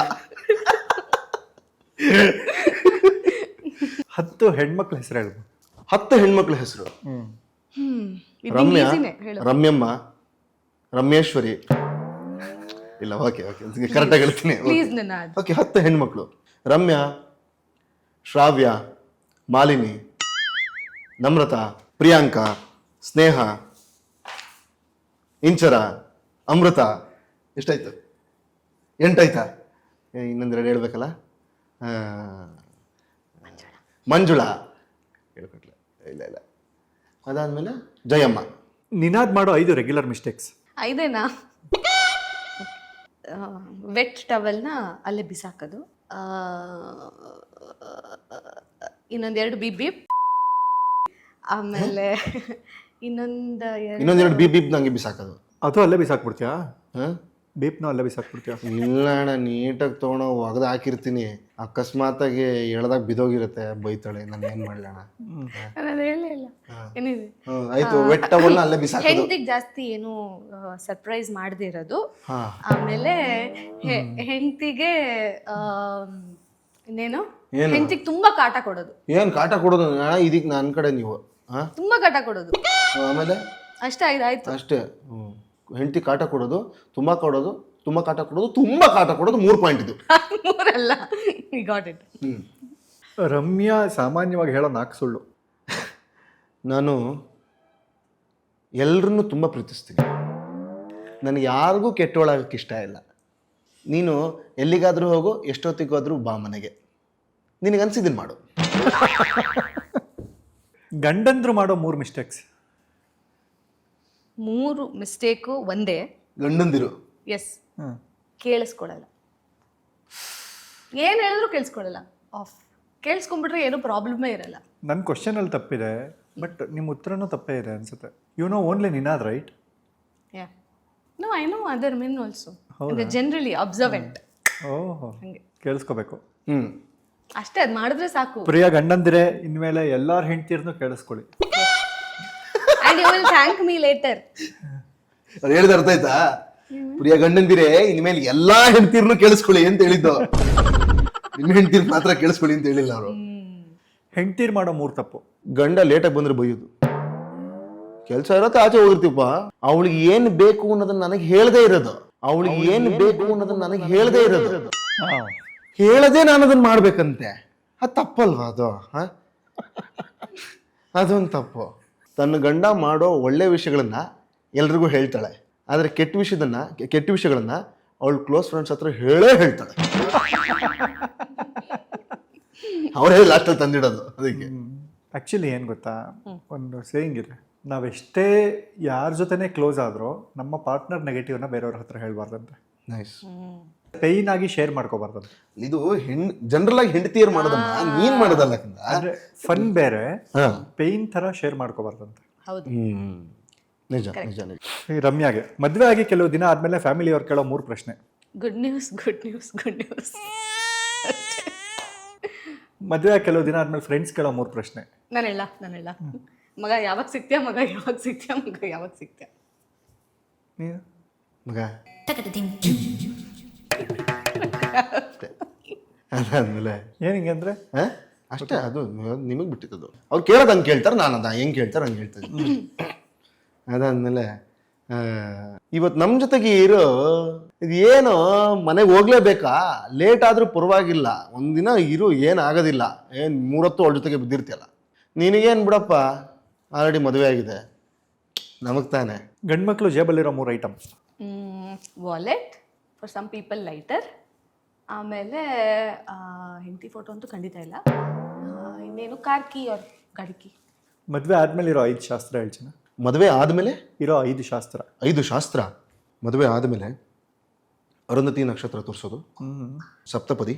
10 ಹೆಣ್ಮಕ್ಳ ಹೆಸರು ಹೇಳ್ಬೋದು. 10 ಹೆಣ್ಮಕ್ಳ ಹೆಸರು. ರಮ್ಯಾ, ರಮ್ಯಮ್ಮ, ರಮ್ಯೇಶ್ವರಿ. ಇಲ್ಲ, ಓಕೆ ಕರೆಕ್ಟಾಗಿ ಹೇಳ್ತೀನಿ. ಓಕೆ, 10 ಹೆಣ್ಮಕ್ಳು. ರಮ್ಯಾ, ಶ್ರಾವ್ಯ, ಮಾಲಿನಿ, ನಮ್ರತಾ, ಪ್ರಿಯಾಂಕಾ, ಸ್ನೇಹ, ಇಂಚರ, ಅಮೃತ. ಎಷ್ಟಾಯ್ತು? 8 ಆಯ್ತಾ? ಇನ್ನೊಂದೆರಡು ಹೇಳ್ಬೇಕಲ್ಲ. ಮಂಜುಳಾ ಹೇಳ್ಕೊಟ್ಲ. ಇಲ್ಲ. ಅದಾದ್ಮೇಲೆ ಜಯಮ್ಮ. ನಿನಾದ್ ಮಾಡೋ 5 ರೆಗ್ಯುಲರ್ ಮಿಸ್ಟೇಕ್ಸ್. 5 ವೆಟ್ ಟವಲ್ನ ಅಲ್ಲೇ ಬಿಸಾಕೋದು, ಇನ್ನೊಂದೆರಡು ಬೀಪ್, ಆಮೇಲೆ ಇನ್ನೊಂದೆರಡು ಬೀಪ್ ನಂಗೆ ಬಿಸಾಕೋದು. ಅದು ಅಲ್ಲೇ ಬಿಸಾಕ್ಬಿಡ್ತೀಯಾ? ಬೀಪ್ನ ಅಲ್ಲೇ ಬಿಸಾಕ್ಬಿಡ್ತೀಯಾ? ಇಲ್ಲ ಅಣ್ಣ, ನೀಟಾಗಿ ತೊಗೊಂಡು ಒಗದು ಹಾಕಿರ್ತೀನಿ. ಅಕಸ್ಮಾತಾಗಿ ಎಳ್ದಾಗ ಬಿದೋಗಿರುತ್ತೆ, ಬೈತಾಳೆ. ನಾನು ಏನು ಮಾಡಲಿ ಅಣ್ಣ? ಏನಿದೆ ಆಯ್ತು, ವೆಟ್ ಟವಲ್ನ ಅಲ್ಲೇ ಬಿಸಾಕೋದು. ಹೆಂಡತಿಗೆ ಜಾಸ್ತಿ ಏನು ಸರ್ಪ್ರೈಸ್ ಮಾಡದೇ ಇರೋದು, ಆಮೇಲೆ ಹೆಂಡತಿಗೆ ಇನ್ನೇನು ಹೆಂಡತಿಗೆ ತುಂಬಾ ಕಾಟ ಕೊಡೋದು. ಏನು ಕಾಟ ಕೊಡೋದು ಅಣ್ಣ? ಇದಕ್ಕೆ ನನ್ನ ಕಡೆ ನೀವು ಹಾಂ, ತುಂಬಾ ಕಾಟ ಕೊಡೋದು. ಆಮೇಲೆ ಅಷ್ಟೇ ಆಯ್ತು. ಅಷ್ಟೇ. ಹೆಂಡತಿ ಕಾಟ ಕೊಡೋದು, ತುಂಬ ಕೊಡೋದು, ತುಂಬ ಕಾಟ ಕೊಡೋದು, ತುಂಬ ಕಾಟ ಕೊಡೋದು, 3 ಪಾಯಿಂಟ್ ಇದು. ಮೂರಲ್ಲ, ಈ ಗಾಟ್ ಇಟ್. ರಮ್ಯಾ ಸಾಮಾನ್ಯವಾಗಿ ಹೇಳೋ 4 ಸುಳ್ಳು. ನಾನು ಎಲ್ಲರನ್ನೂ ತುಂಬ ಪ್ರೀತಿಸ್ತೀನಿ. ನನಗೆ ಯಾರಿಗೂ ಕೆಟ್ಟೋಳಾಗಕ್ಕೆ ಇಷ್ಟ ಇಲ್ಲ. ನೀನು ಎಲ್ಲಿಗಾದರೂ ಹೋಗು, ಎಷ್ಟೊತ್ತಿಗಾದರೂ ಬಾ ಮನೆಗೆ, ನಿನಗನ್ಸಿದ್ದೀನಿ ಮಾಡು. ಗಂಡಂದ್ರು ಮಾಡೋ 3 ಮಿಸ್ಟೇಕ್ಸ್. 3 ಮಿಸ್ಟೇಕು ಒಂದೇ. ಗಂಡಂದಿರು ಎಸ್, ಕೇಳಿಸ್ಕೊಳಲ್ಲ. ಏನು ಹೇಳಿದ್ರು ಕೇಳಿಸ್ಕೊಳಲ್ಲ. ಆಫ್ ಕೇಳಿಸ್ಕೊಂಡ್ಬಿಟ್ರೆ ಏನೂ ಪ್ರಾಬ್ಲಮೇ ಇರಲ್ಲ. ನನ್ನ ಕ್ವಶನಲ್ಲಿ ತಪ್ಪಿದೆ, ಬಟ್ ನಿಮ್ಮ ಉತ್ತರನೂ ತಪ್ಪೇ ಇದೆ ಅನ್ಸುತ್ತೆ. You know only Ninad, right? Yeah, no I know other men also. Generally observant. ಓಹೋ, ಕೇಳಿಸ್ಕೋಬೇಕು. ಅಷ್ಟೇ, ಅದು ಮಾಡಿದ್ರೆ ಸಾಕು. ಪ್ರಿಯ ಗಂಡಂದಿರೆ, ಇನ್ಮೇಲೆ ಎಲ್ಲಾರ ಹೆಂಡ್ತಿರ್ನು ಕೇಳಿಸ್ಕೊಳ್ಳಿ. And you will thank me later. ಅದು ಹೇಳಿದ ಅರ್ಥ ಆಯ್ತಾ? ಪ್ರಿಯ ಗಂಡಂದಿರೇ, ಇನ್ಮೇಲೆ ಎಲ್ಲಾ ಹೆಂಡ್ತಿರ್ನು ಕೇಳಿಸ್ಕೊಳ್ಳಿ ಅಂತ ಹೇಳಿದ್ದು. ನಿಮ್ಮ ಹೆಂಡ್ತಿರ್ ಮಾತ್ರ ಕೇಳಿಸ್ಕೊಳ್ಳಿ ಅಂತ ಹೇಳಿಲ್ಲ ಅವರು. ಹೆಂಡ್ತೀರ್ ಮಾಡೋ 3 ತಪ್ಪು. ಗಂಡ ಲೇಟಾಗಿ ಬಂದ್ರೆ ಬೈಯೋದು. ಕೆಲಸ ಇರತ್ತೆ, ಆಚೆ ಹೋಗಿರ್ತೀವಪ್ಪ. ಅವಳಿಗೆ ಏನು ಬೇಕು ಅನ್ನೋದನ್ನ ನನಗೆ ಹೇಳದೇ ಇರೋದು. ಅವಳಿಗೆ ಏನು ಬೇಕು ಅನ್ನೋದನ್ನ ನನಗೆ ಹೇಳದೇ ಇರೋದು. ಹೇಳದೆ ನಾನು ಅದನ್ನ ಮಾಡ್ಬೇಕಂತೆ. ಅದು ತಪ್ಪಲ್ವಾ ಅದು? ಅದೊಂದು ತಪ್ಪು. ತನ್ನ ಗಂಡ ಮಾಡೋ ಒಳ್ಳೆ ವಿಷಯಗಳನ್ನ ಎಲ್ರಿಗೂ ಹೇಳ್ತಾಳೆ, ಆದರೆ ಕೆಟ್ಟ ವಿಷಯಗಳನ್ನ ಅವಳು ಕ್ಲೋಸ್ ಫ್ರೆಂಡ್ಸ್ ಹತ್ರ ಹೇಳ್ತಾಳೆ. ಅವರೇ ಲಾಸ್ಟಲ್ಲಿ ತಂದಿಡೋದು. ಅದಕ್ಕೆ ಆ್ಯಕ್ಚುಲಿ ಏನು ಗೊತ್ತಾ, ಒಂದು ಸೇಯಿಂಗ್ ಇದೆ, ನಾವೆಷ್ಟೇ ಯಾರ ಜೊತೆನೇ ಕ್ಲೋಸ್ ಆದರೂ ನಮ್ಮ ಪಾರ್ಟ್ನರ್ ನೆಗೆಟಿವ್ನ ಬೇರೆಯವ್ರ ಹತ್ರ ಹೇಳ್ಬಾರ್ದಂತೆ. ನೈಸ್. ಪೇಯ್ನ್ ಆಗಿ ಶೇರ್ ಮಾಡ್ಕೋಬಾರ್ದಂತೆ. ಇದು ಜನರಲ್ ಆಗಿ ಹೆಂಡತಿಯರು ಮಾಡೋದನ್ನ ನೀನ್ ಮಾಡೋದಲ್ಲ. ಅಂದ್ರೆ ಫನ್ ಬೇರೆ, ಪೇಯ್ನ್ ಥರ ಶೇರ್ ಮಾಡ್ಕೋಬಾರ್ದಂತೆ. ಹೌದು, ನಿಜ ನಿಜ ನಿಜ. ಈ ರಮ್ಯಾಗೆ ಮದುವೆ ಆಗಿ ಕೆಲವು ದಿನ ಆದಮೇಲೆ ಫ್ಯಾಮಿಲಿಯವ್ರು ಕೇಳೋ 3 ಪ್ರಶ್ನೆ. Good news, good news, good news. ಮದುವೆ ಆಗಿ ಕೆಲವು ದಿನ ಆದ್ಮೇಲೆ ಫ್ರೆಂಡ್ಸ್ ಕೇಳೋ 3 ಪ್ರಶ್ನೆ. ನಾನೆಲ್ಲ ಮಗ ಯಾವಾಗ ಸಿಗ್ತೀಯ, ಮಗ ಯಾವಾಗ ಸಿಗ್ತೀಯ, ಮಗ ಯಾವಾಗ ಸಿಗ್ತೀಯ. ನೀನು ಮಗ ಅದಾದ್ಮೇಲೆ ಏನಿಂಗೆ ಅಂದರೆ ಅಷ್ಟೇ, ಅದು ನಿಮಗೆ ಬಿಟ್ಟಿದ್ದು. ಅವ್ರು ಕೇಳೋದು ಹಂಗೆ ಕೇಳ್ತಾರೆ, ನಾನು ಅದ ಹೆಂಗೆ ಕೇಳ್ತಾರೆ ಹಂಗೆ ಹೇಳ್ತೀನಿ. ಅದಾದ್ಮೇಲೆ ಇವತ್ತು ನಮ್ಮ ಜೊತೆಗೆ ಇರೋ ಇದೇನು ಮನೆಗೆ ಹೋಗ್ಲೇಬೇಕಾ, ಲೇಟ್ ಆದರೂ ಪರವಾಗಿಲ್ಲ, ಒಂದಿನ ಇರು, ಏನಾಗೋದಿಲ್ಲ, ಏನು 3 ಹೊತ್ತು ಅವಳ ಜೊತೆಗೆ ಬಿದ್ದಿರ್ತೀಯಲ್ಲ, ನಿನಗೇನು ಬಿಡಪ್ಪ, ಆಲ್ರೆಡಿ ಮದುವೆ ಆಗಿದೆ, ನಮಗೆ ತಾನೆ. ಗಂಡ್ಮಕ್ಳು ಜೇಬಲ್ಲಿರೋ 3 item. Wallet, for some people lighter, ಆಮೇಲೆ ಹೆಂಡತಿ ಫೋಟೋ ಅಂತೂ ಖಂಡಿತ ಇಲ್ಲ, ಇನ್ನೇನು ಕಾರ್ ಕೀ ಅವ್ರ ಗಾಡಿ ಕೀ. ಮದುವೆ ಆದಮೇಲೆ ಇರೋ 5 ಶಾಸ್ತ್ರ ಹೇಳ್ತೀನಿ. ಮದುವೆ ಆದಮೇಲೆ ಇರೋ 5 ಶಾಸ್ತ್ರ. 5 ಶಾಸ್ತ್ರ. ಮದುವೆ ಆದಮೇಲೆ ಅರುಂಧತಿ ನಕ್ಷತ್ರ ತೋರಿಸೋದು, ಸಪ್ತಪದಿ,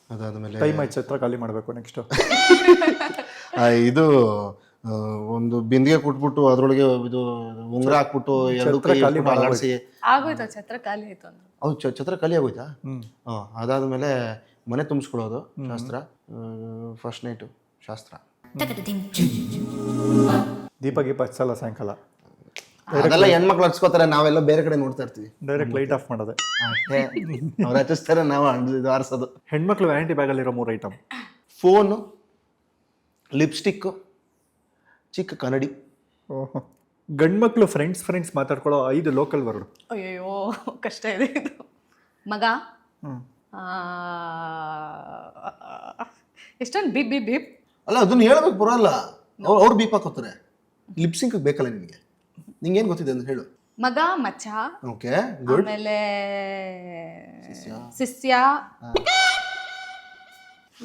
ಅದಾದಮೇಲೆ ಟೈಮ್ ಆಯ್ತು, ಛತ್ರ ಖಾಲಿ ಮಾಡಬೇಕು. ನೆಕ್ಸ್ಟ್ ಇದು ಒಂದು ಬಿಂದಿಗೆ ಕೊಟ್ಬಿಟ್ಟು ಅದ್ರೊಳಗೆ ಇದು ಉಂಗುರ ಹಾಕ್ಬಿಟ್ಟು 2 ಕೈ ಅಲ್ಲಾಡಿಸಿ ಆಗೋಯ್ತಾ, ಛತ್ರ ಖಾಲಿ ಆಯ್ತು ಅಂದ್ರೆ. ಹೌದು, ಛತ್ರ ಖಾಲಿ ಆಗೋಯ್ತಾ? ಅದಾದಮೇಲೆ ಮನೆ ತುಂಬಿಸ್ಕೊಳ್ಳೋದು ಶಾಸ್ತ್ರ, ಫಸ್ಟ್ ನೈಟು ಶಾಸ್ತ್ರ, ದೀಪ ಗೀಪ ಹಚ್ಚಲ್ಲ ಸಾಯಂಕಾಲ. ಅದೆಲ್ಲ ಹೆಣ್ಮಕ್ಳು ಹಚ್ಕೋತಾರೆ, ನಾವೆಲ್ಲ ಬೇರೆ ಕಡೆ ನೋಡ್ತಾ ಇರ್ತೀವಿ. ಡೈರೆಕ್ಟ್ ಲೈಟ್ ಆಫ್ ಮಾಡೋದೆ. ಅವ್ರು ಹಚ್ಚಿಸ್ತಾರೆ, ನಾವು ಇದು ಆರಿಸೋದು. ಹೆಣ್ಮಕ್ಳು ವ್ಯಾನಿಟಿ ಬ್ಯಾಗಲ್ಲಿರೋ 3 ಐಟಮ್. ಫೋನು, ಲಿಪ್ಸ್ಟಿಕ್ಕು, ಚಿಕ್ಕ ಕನ್ನಡಿ. ಓಹೋ. ಗಂಡ್ಮಕ್ಳು ಫ್ರೆಂಡ್ಸ್ ಮಾತಾಡ್ಕೊಳ್ಳೋ 5 ಲೋಕಲ್ ವರ್ಡ್. ಅಯ್ಯೋ ಕಷ್ಟ ಇದೆ ಇದು. ಮಗ, ಎಷ್ಟೊಂದು ಬಿಪ್ ಬಿಪ್ ಬಿಪ್. ಅಲ್ಲ, ಅದನ್ನ ಹೇಳ್ಬೇಕು, ಬರೋಲ್ಲ, ಅವ್ರು ಬೀಪ್ ಹಾಕೋತಾರೆ. ಲಿಪ್ಸಿಂಕ್ ಬೇಕಲ್ಲ ನಿನಗೆ, ನಿಂಗೇನು ಗೊತ್ತಿದೆ ಅಂತ ಹೇಳು. ಮಗ, ಮಚ್ಚ, ಓಕೆ ಗುಡ್, ಆಮೇಲೆ ಶಿಷ್ಯ,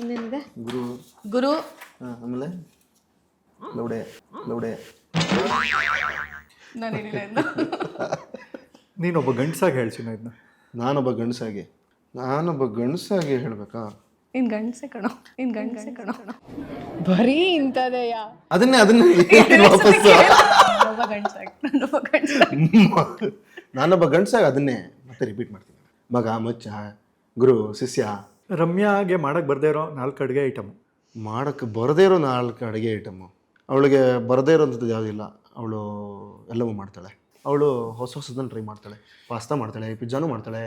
ಇನ್ನೇನಿದೆ, ಗುರು, ಆಮೇಲೆ ಲೌಡೆ. ನೀನೊಬ್ಬ ಗಂಡಸಾಗಿ ಹೇಳ್ತೀನಿ ಇದನ್ನ. ನಾನೊಬ್ಬ ಗಂಡಸಾಗಿ ಹೇಳ್ಬೇಕಾ? ಇನ್ ಗಂಡಸೆ ಕಣೋ. ಬರೀ ಇಂಥದೆಯ. ಅದನ್ನೇ ವಾಪಸ್ಸು ನಾನೊಬ್ಬ ಗಂಡಸಾಗಿ ಅದನ್ನೇ ಮತ್ತೆ ರಿಪೀಟ್ ಮಾಡ್ತೀನಿ. ಮಗ, ಮಚ್ಚ, ಗುರು, ಶಿಷ್ಯ. ರಮ್ಯಾಗೆ ಮಾಡಕ್ ಬರ್ದೇ ಇರೋ 4 ಅಡುಗೆ ಐಟಮ್. ಮಾಡಕ್ಕೆ ಬರದೇ ಇರೋ 4 ಅಡುಗೆ ಐಟಮು. ಅವಳಿಗೆ ಬರದೇ ಇರೋಂಥದ್ದು ಯಾವುದಿಲ್ಲ, ಅವಳು ಎಲ್ಲವೂ ಮಾಡ್ತಾಳೆ. ಅವಳು ಹೊಸದನ್ನು ಟ್ರೈ ಮಾಡ್ತಾಳೆ. ಪಾಸ್ತಾ ಮಾಡ್ತಾಳೆ, ಪಿಜ್ಜಾನು ಮಾಡ್ತಾಳೆ,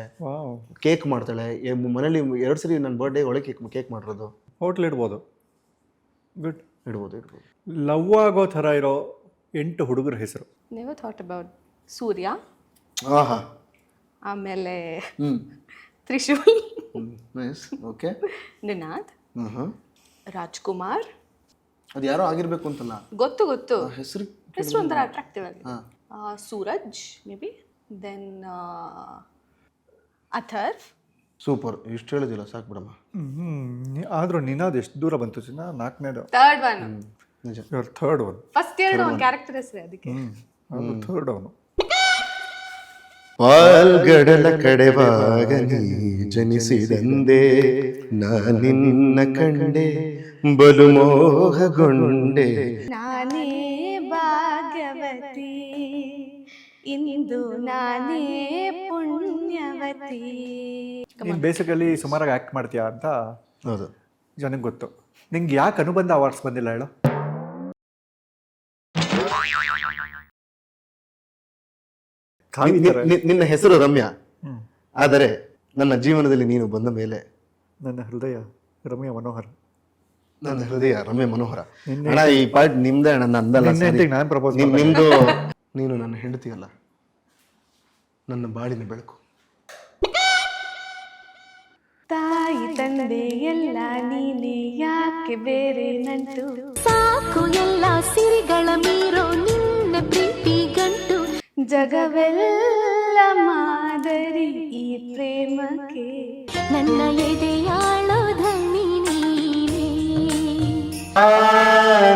ಕೇಕ್ ಮಾಡ್ತಾಳೆ. ಮನೇಲಿ 2 ಸರಿ ನನ್ನ ಬರ್ಡೇ ಒಳಗೆ ಕೇಕ್ ಮಾಡಿರೋದು. ಹೋಟ್ಲ್ ಇಡ್ಬೋದು. ಗುಡ್. ಇಡ್ಬೋದು ಇಡ್ಬೋದು. ಲವ್ ಆಗೋ ಥರ ಇರೋ 8 ಹುಡುಗರ ಹೆಸರು. ನೆವರ್ ಥಾಟ್ ಅಬೌಟ್ ಸೂರ್ಯ, ಆಹಾ, ಆಮೇಲೆ ಹ್ಞೂ, ತ್ರಿಶೂಲ್, ನೈಸ್, ಓಕೆ. ನಿನಾದ್, ಹಾಂ, ರಾಜ್ಕುಮಾರ್. ಅದು ಯಾರೋ ಆಗಿರ್ಬೇಕು ಅಂತಲ್ಲ, ಗೊತ್ತು ಗೊತ್ತು, ಹೆಸರು ಹೆಸರು ಒಂಥರ ಅಟ್ರಾಕ್ಟಿವ್ ಆಗಿ. ಹಾಂ, Suraj maybe, then Atharv. Super. ಇಷ್ಟು ಹೇಳಿದಿಲ್ಲ ಸಾಕು ಬಿಡಮ್ಮ. ಆದರೂ ನಿನಾದ್ ಎಷ್ಟು ದೂರ ಬಂತು ಚಿನ್ನ? 4ನೇದು. ಥರ್ಡ್ ಒನ್, ನಿಜ. Your third one. ಫಸ್ಟ್ ಎರಡು ಒಂದು ಕ್ಯಾರೆಕ್ಟರ್ ಹೆಸರು ಅದಕ್ಕೆ. ಅದು ಥರ್ಡ್ ಅವನು. ಪಾಲ್ಗಡಲ ಕಡೆವಾಗ ನೀ ಜನಿಸಿದಂದೆ ನಾನಿನ್ನ ಕಂಡೆ ಬಲು ಮೋಹಗೊಂಡೆ. ನಾನೇ ಭಾಗ್ಯವತಿ, ಇಂದು ನಾನೇ ಪುಣ್ಯವತಿ. ನೀನು ಬೇಸಿಕಲಿ ಸುಮಾರಾಗಿ ಆ್ಯಕ್ಟ್ ಮಾಡ್ತೀಯಾ ಅಂತ ಹೌದು, ಜನಕ್ಕೆ ಗೊತ್ತು. ನಿಂಗೆ ಯಾಕೆ ಅನುಬಂಧ ಅವಾರ್ಡ್ಸ್ ಬಂದಿಲ್ಲ ಹೇಳು? ನಿನ್ನ ಹೆಸರು ರಮ್ಯಾ, ಆದರೆ ನನ್ನ ಜೀವನದಲ್ಲಿ ನೀನು ಬಂದ ಮೇಲೆ ನನ್ನ ಹೃದಯ ರಮ್ಯ ಮನೋಹರ. ನನ್ನ ಹೃದಯ ರಮ್ಯ ಮನೋಹರ. ಅಣ್ಣ, ಈ ಪಾರ್ಟ್ ನಿಮ್ದೇ ಅಣ್ಣ, ನಂದಲ್ಲ. ನಾನು ಪ್ರಪೋಸ್ ನಿಮ್ದು. ನೀನು ನನ್ನ ಹೆಂಡತಿಯಲ್ಲ, ನನ್ನ ಬಾಳಿನ ಬೆಳಕು. ತಾಯಿ ತಂದೆ ಎಲ್ಲ ನೀನೆ, ಯಾಕೆ ಬೇರೆ ನಂಟು? ಸಾಕು ಎಲ್ಲ ಸಿರಿಗಳ ಮೀರೋ ನಿನ್ನ ಪ್ರೀತಿ ಗಂಟು. ಜಗವೆಲ್ಲ ಮಾದರಿ ಈ ಪ್ರೇಮಕ್ಕೆ, ನನ್ನ ಎದೆಯಾಳೋ ಧನಿ ನೀನೇ.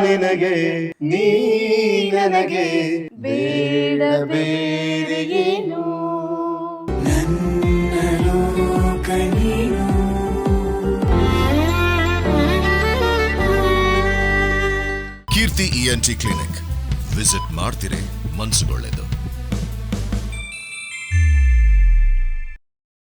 ನಿನಗೆ ನೀ ನನಗೆ ಬೇಡ ಬೇರೆ ಏನು. ಕೀರ್ತಿ ENT ಕ್ಲಿನಿಕ್ ವಿಸಿಟ್ ಮಾಡ್ತಿರೇ, ಮನಸ್ಸುಗೊಳ್ಳೆದು.